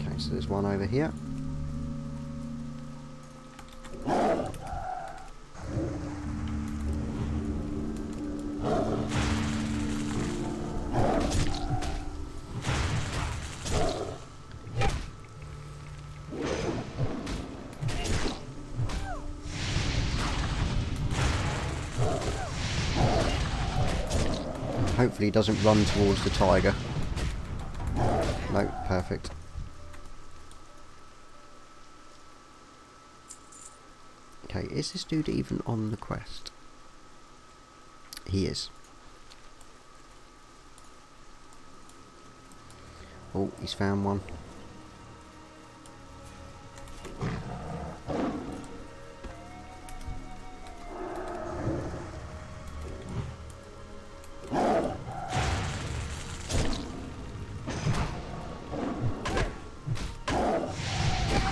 Okay, so there's one over here. Hopefully he doesn't run towards the tiger. No, perfect. Okay, is this dude even on the quest? He is. Oh, he's found one.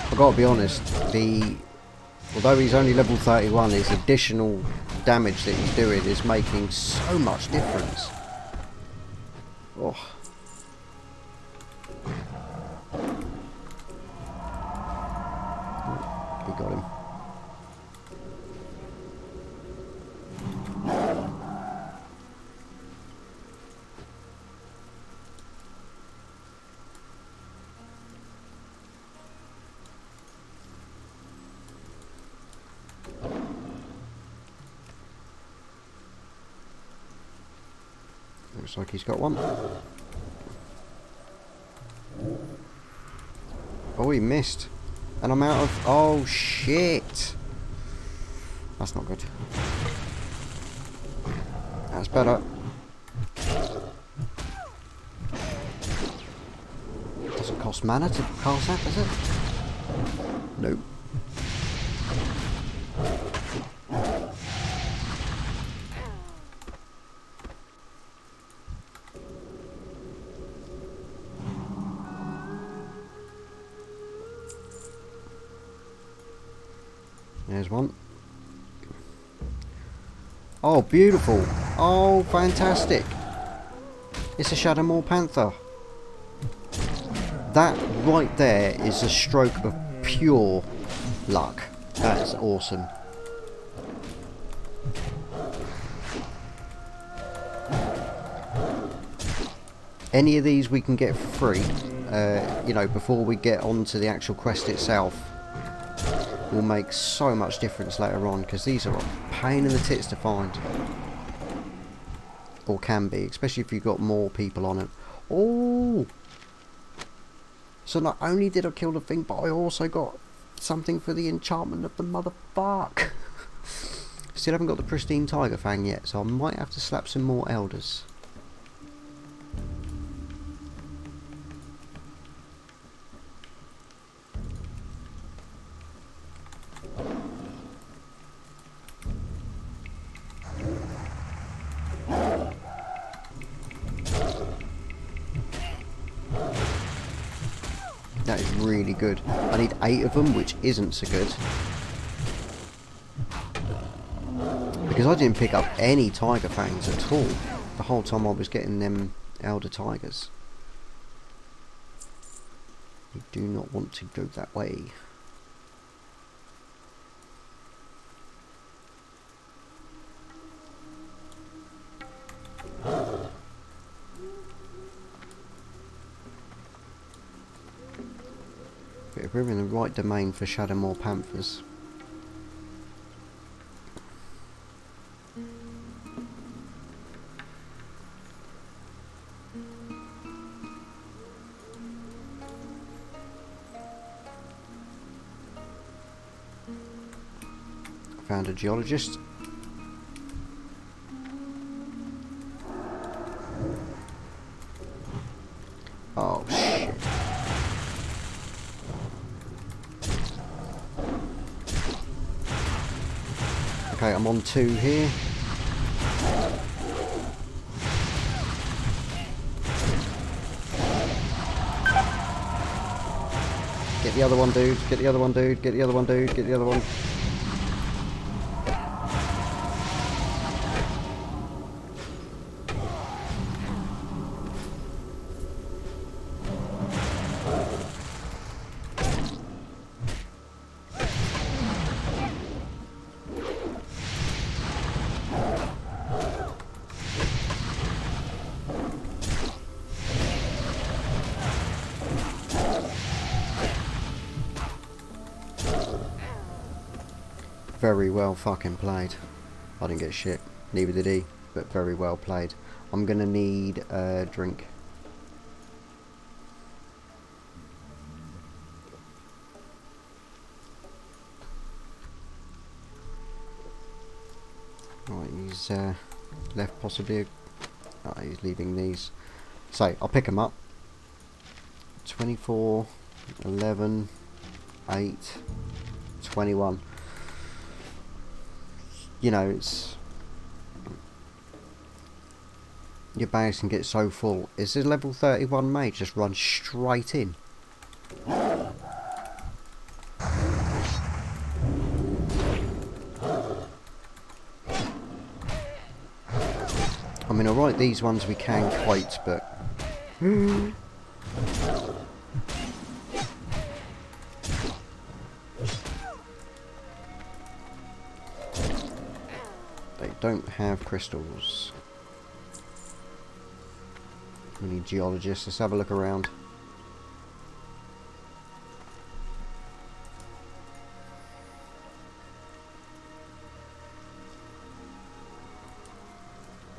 I've got to be honest, although he's only level 31, his additional damage that he's doing is making so much difference. Oh. We got him. Looks like he's got one. Oh, he missed. And I'm out of... Oh, shit. That's not good. That's better. Doesn't cost mana to cast that, does it? Nope. There's one. Oh, beautiful. Oh, fantastic. It's a Shadowmoor Panther. That right there is a stroke of pure luck. That's awesome. Any of these we can get for free, you know, before we get onto the actual quest itself, will make so much difference later on, because these are a pain in the tits to find. Or can be, especially if you've got more people on it. Oh! So not only did I kill the thing, but I also got something for the enchantment of the motherfuck. Still haven't got the pristine tiger fang yet, so I might have to slap some more elders. That is really good. I need 8 of them, which isn't so good. Because I didn't pick up any tiger fangs at all the whole time I was getting them elder tigers. You do not want to go that way. But we're in the right domain for Shadowmoor Panthers. Found a geologist. Oh shit. Okay, I'm on 2 here. Get the other one, dude. Get the other one, dude. Get the other one, dude. Get the other one. Very well fucking played. I didn't get shit. Neither did he. But very well played. I'm gonna need a drink. Right, he's left possibly. Oh, he's leaving these. So I'll pick them up. 24, 11, 8, 21. You know, it's... Your bags can get so full. Is this level 31 mage just run straight in? I mean, alright, these ones we can quite, but... They don't have crystals. We need geologists. Let's have a look around.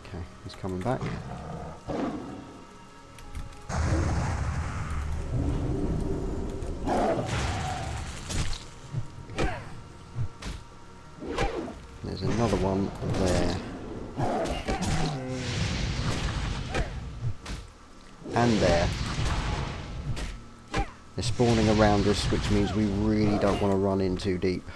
Okay, he's coming back. There's another one there. and there. They're spawning around us, which means we really don't want to run in too deep.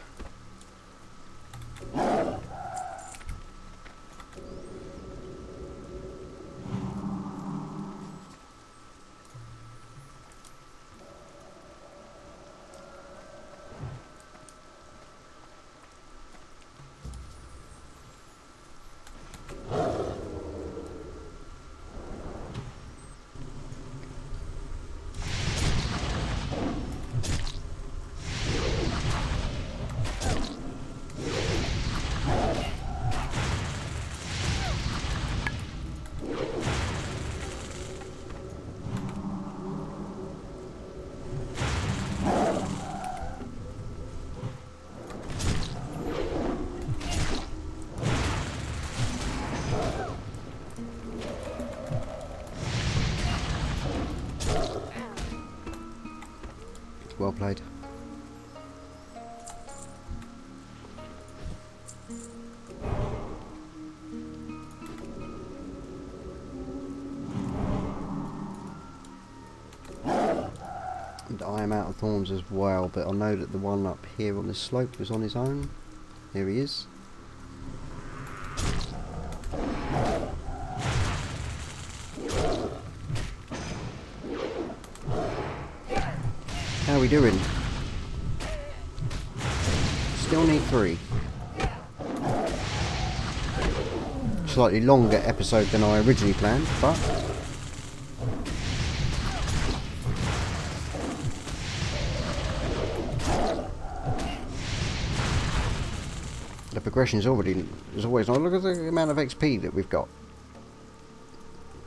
Well played. And I am out of thorns as well, but I know that the one up here on this slope was on his own. Here he is. How are we doing? Still need 3. Slightly longer episode than I originally planned, but the progression is already, as always, now look at the amount of XP that we've got.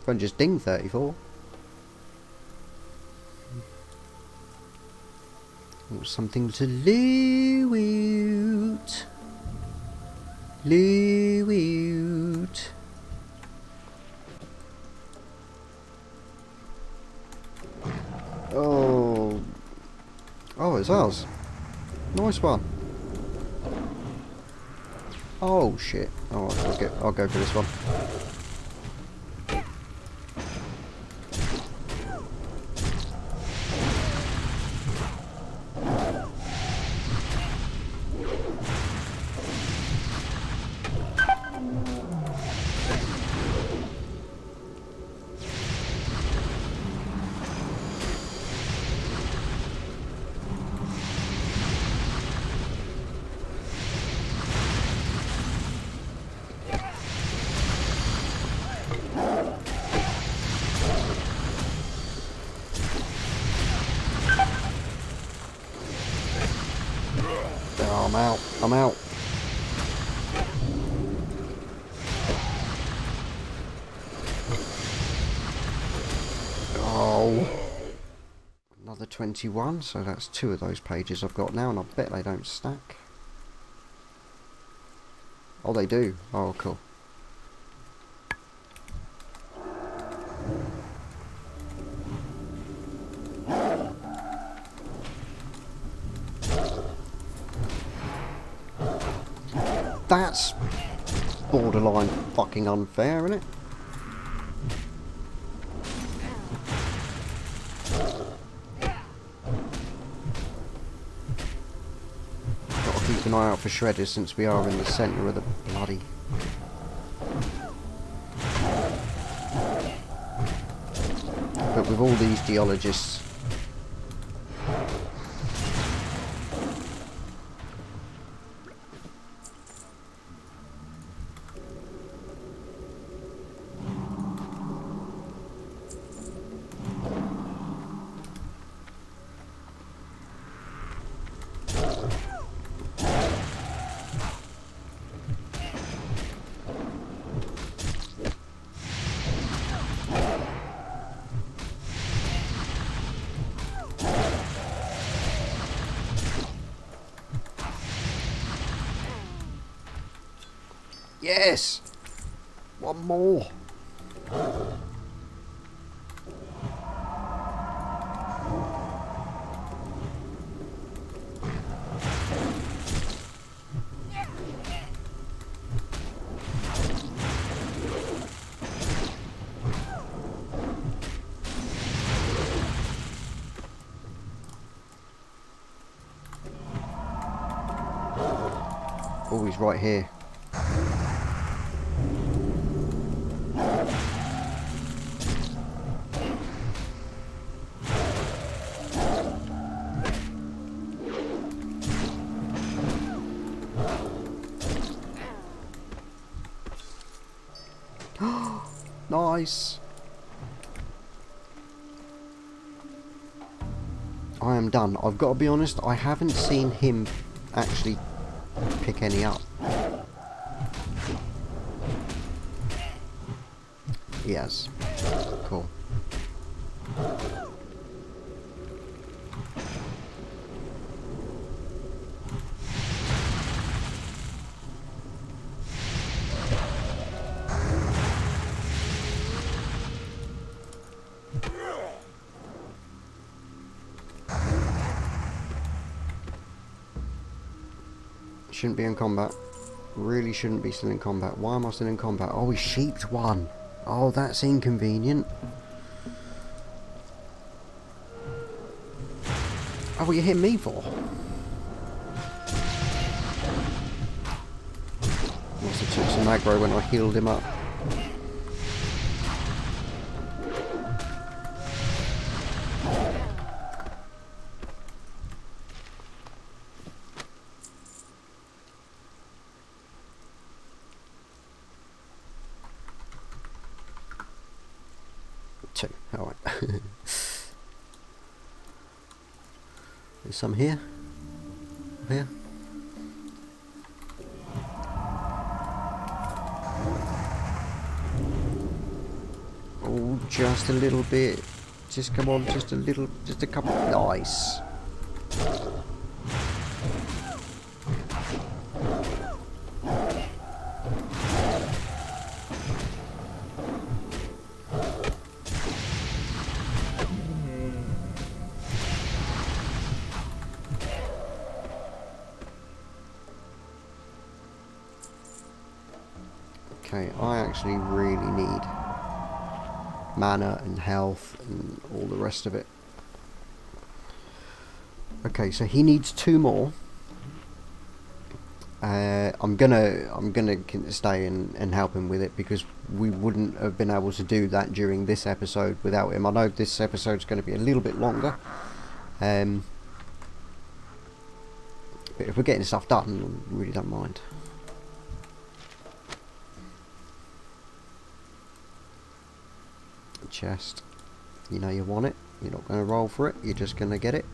I've just dinged 34. Something to loot. Loot. Oh. Oh, it's ours. Nice one. Oh shit. Oh, I'll go for this one. I'm out. Oh. Another 21, so that's 2 of those pages I've got now, and I bet they don't stack. Oh, they do. Oh, cool. That's borderline fucking unfair, isn't it? Gotta keep an eye out for shredders since we are in the centre of the bloody... But with all these geologists... Yes! One more! Oh, he's right here. Nice. I am done. I've got to be honest, I haven't seen him actually pick any up. Yes. Cool. Shouldn't be in combat. Really shouldn't be still in combat. Why am I still in combat? Oh, he sheeped one. Oh, that's inconvenient. Oh, what you hit me for? Must have took some aggro when I healed him up. Alright. There's some here. Here. Oh, just a little bit. Just come on, just a little, just a couple. Nice. Okay, I actually really need mana and health and all the rest of it. Okay, so he needs 2 more. I'm gonna stay and help him with it because we wouldn't have been able to do that during this episode without him. I know this episode's going to be a little bit longer, but if we're getting stuff done, I really don't mind. Chest, you know you want it, you're not going to roll for it, you're just going to get it.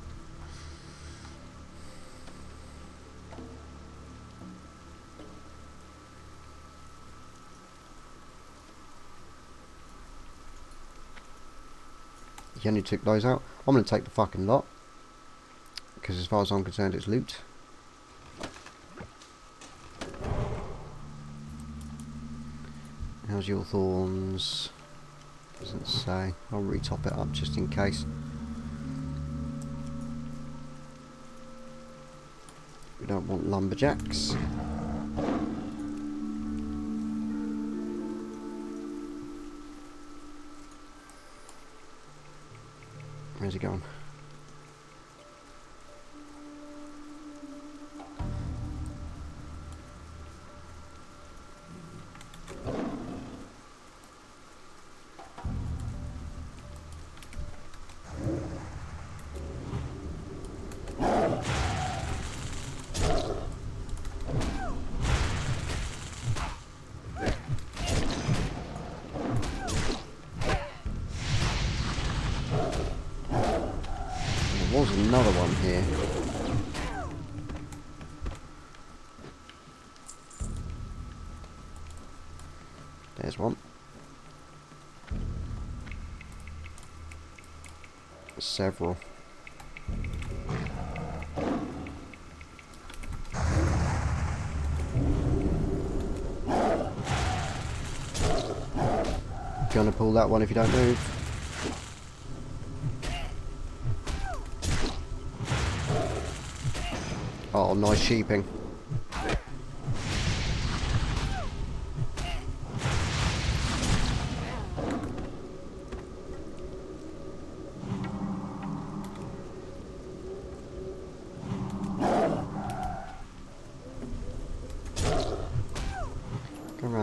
You only took those out. I'm going to take the fucking lot because as far as I'm concerned it's loot. How's your thorns? Doesn't say. I'll retop it up just in case. We don't want lumberjacks. Where's he going? There was another one here. There's one. Several. Gonna pull that one if you don't move. Oh, nice sheeping.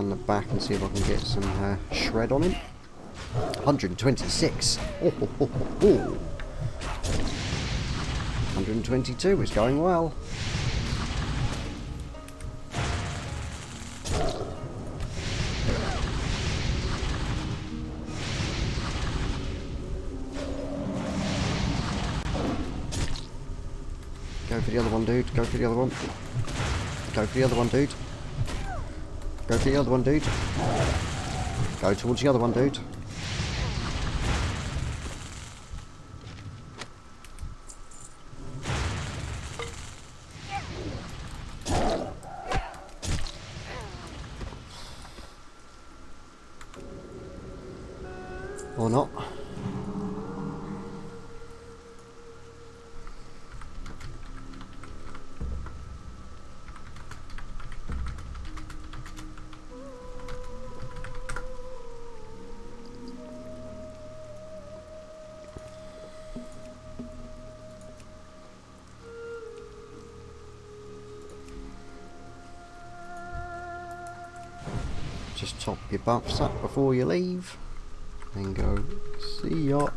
down the back and see if I can get some shred on him. 126. Oh, oh, oh, oh. 122 is going well. Go for the other one, dude. Go for the other one. Go for the other one, dude. Go for the other one, dude. Go towards the other one, dude. Or not. Just top your buffs up before you leave. Then go, see ya.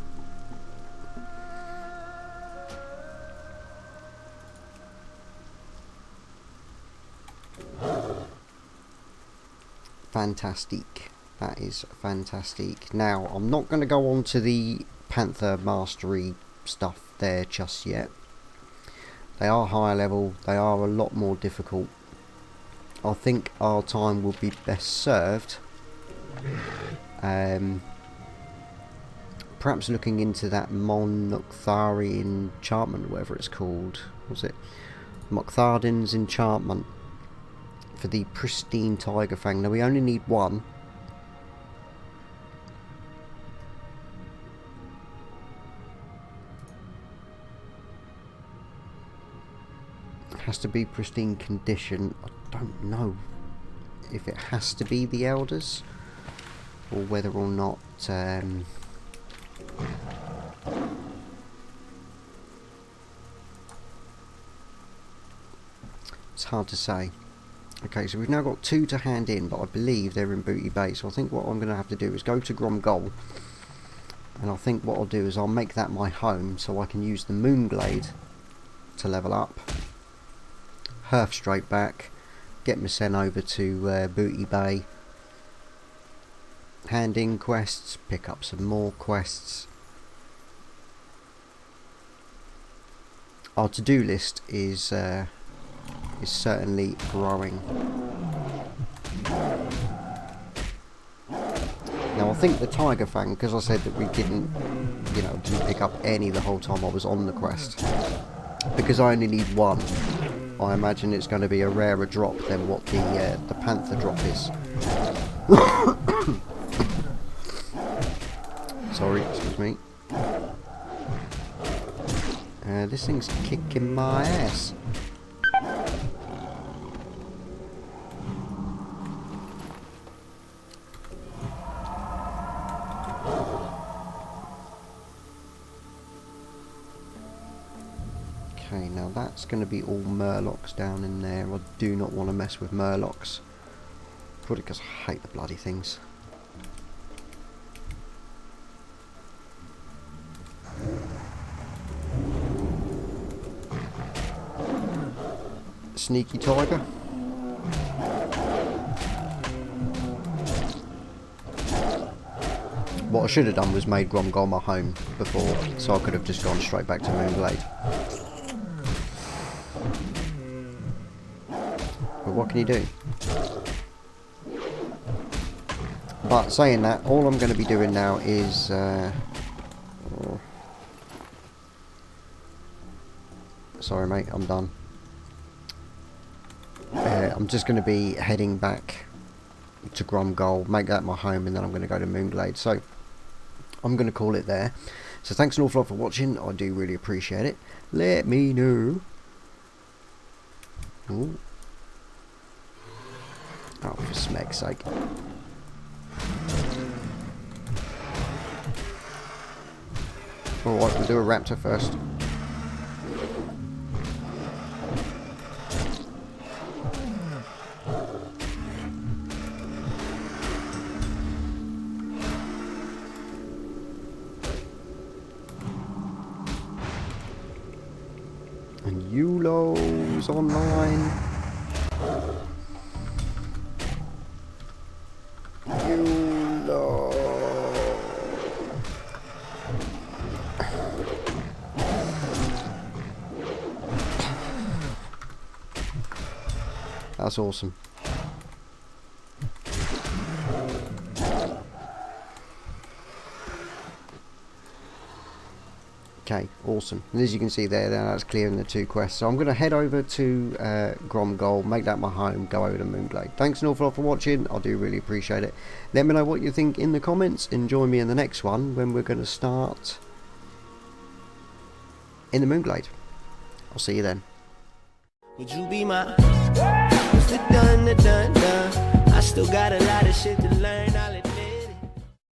Fantastic. That is fantastic. Now, I'm not going to go on to the Panther Mastery stuff there just yet. They are higher level. They are a lot more difficult. I think our time will be best served perhaps looking into that Monthardi enchantment, whatever it's called. Was it Monthardi's enchantment for the pristine Tiger Fang? Now we only need one. It has to be pristine condition. I don't know if it has to be the elders or whether or not it's hard to say. Okay, so we've now got 2 to hand in, but I believe they're in Booty Bay, so I think what I'm going to have to do is go to Gromgol, and I think what I'll do is I'll make that my home so I can use the Moonglade to level up, herf straight back, get my sent over to Booty Bay, hand in quests, pick up some more quests. Our to-do list is certainly growing. Now I think the Tiger Fang, because I said that we didn't pick up any the whole time I was on the quest, because I only need one, I imagine it's going to be a rarer drop than what the Panther drop is. Sorry, excuse me. This thing's kicking my ass. Okay, now that's going to be all Murlocs down in there. I do not want to mess with Murlocs. Probably because I hate the bloody things. Sneaky tiger. What I should have done was made Gromgol my home before, so I could have just gone straight back to Moonglade. But what can you do? But saying that, all I'm going to be doing now is sorry mate, I'm done. I'm just going to be heading back to Gromgol, make that my home, and then I'm going to go to Moonglade. So I'm going to call it there. So thanks an awful lot for watching. I do really appreciate it. Let me know. Ooh. Oh, for smeg's sake. Alright, we'll do a raptor first. And Yulo's online. Yulo. That's awesome. Okay, awesome. And as you can see there, that's clearing the 2 quests. So I'm going to head over to Gromgol, make that my home, go over to Moonglade. Thanks an awful lot for watching. I do really appreciate it. Let me know what you think in the comments, and join me in the next one when we're going to start in the Moonglade. I'll see you then. Would you be my? What's the done, the done, done? I still got a lot of shit to learn.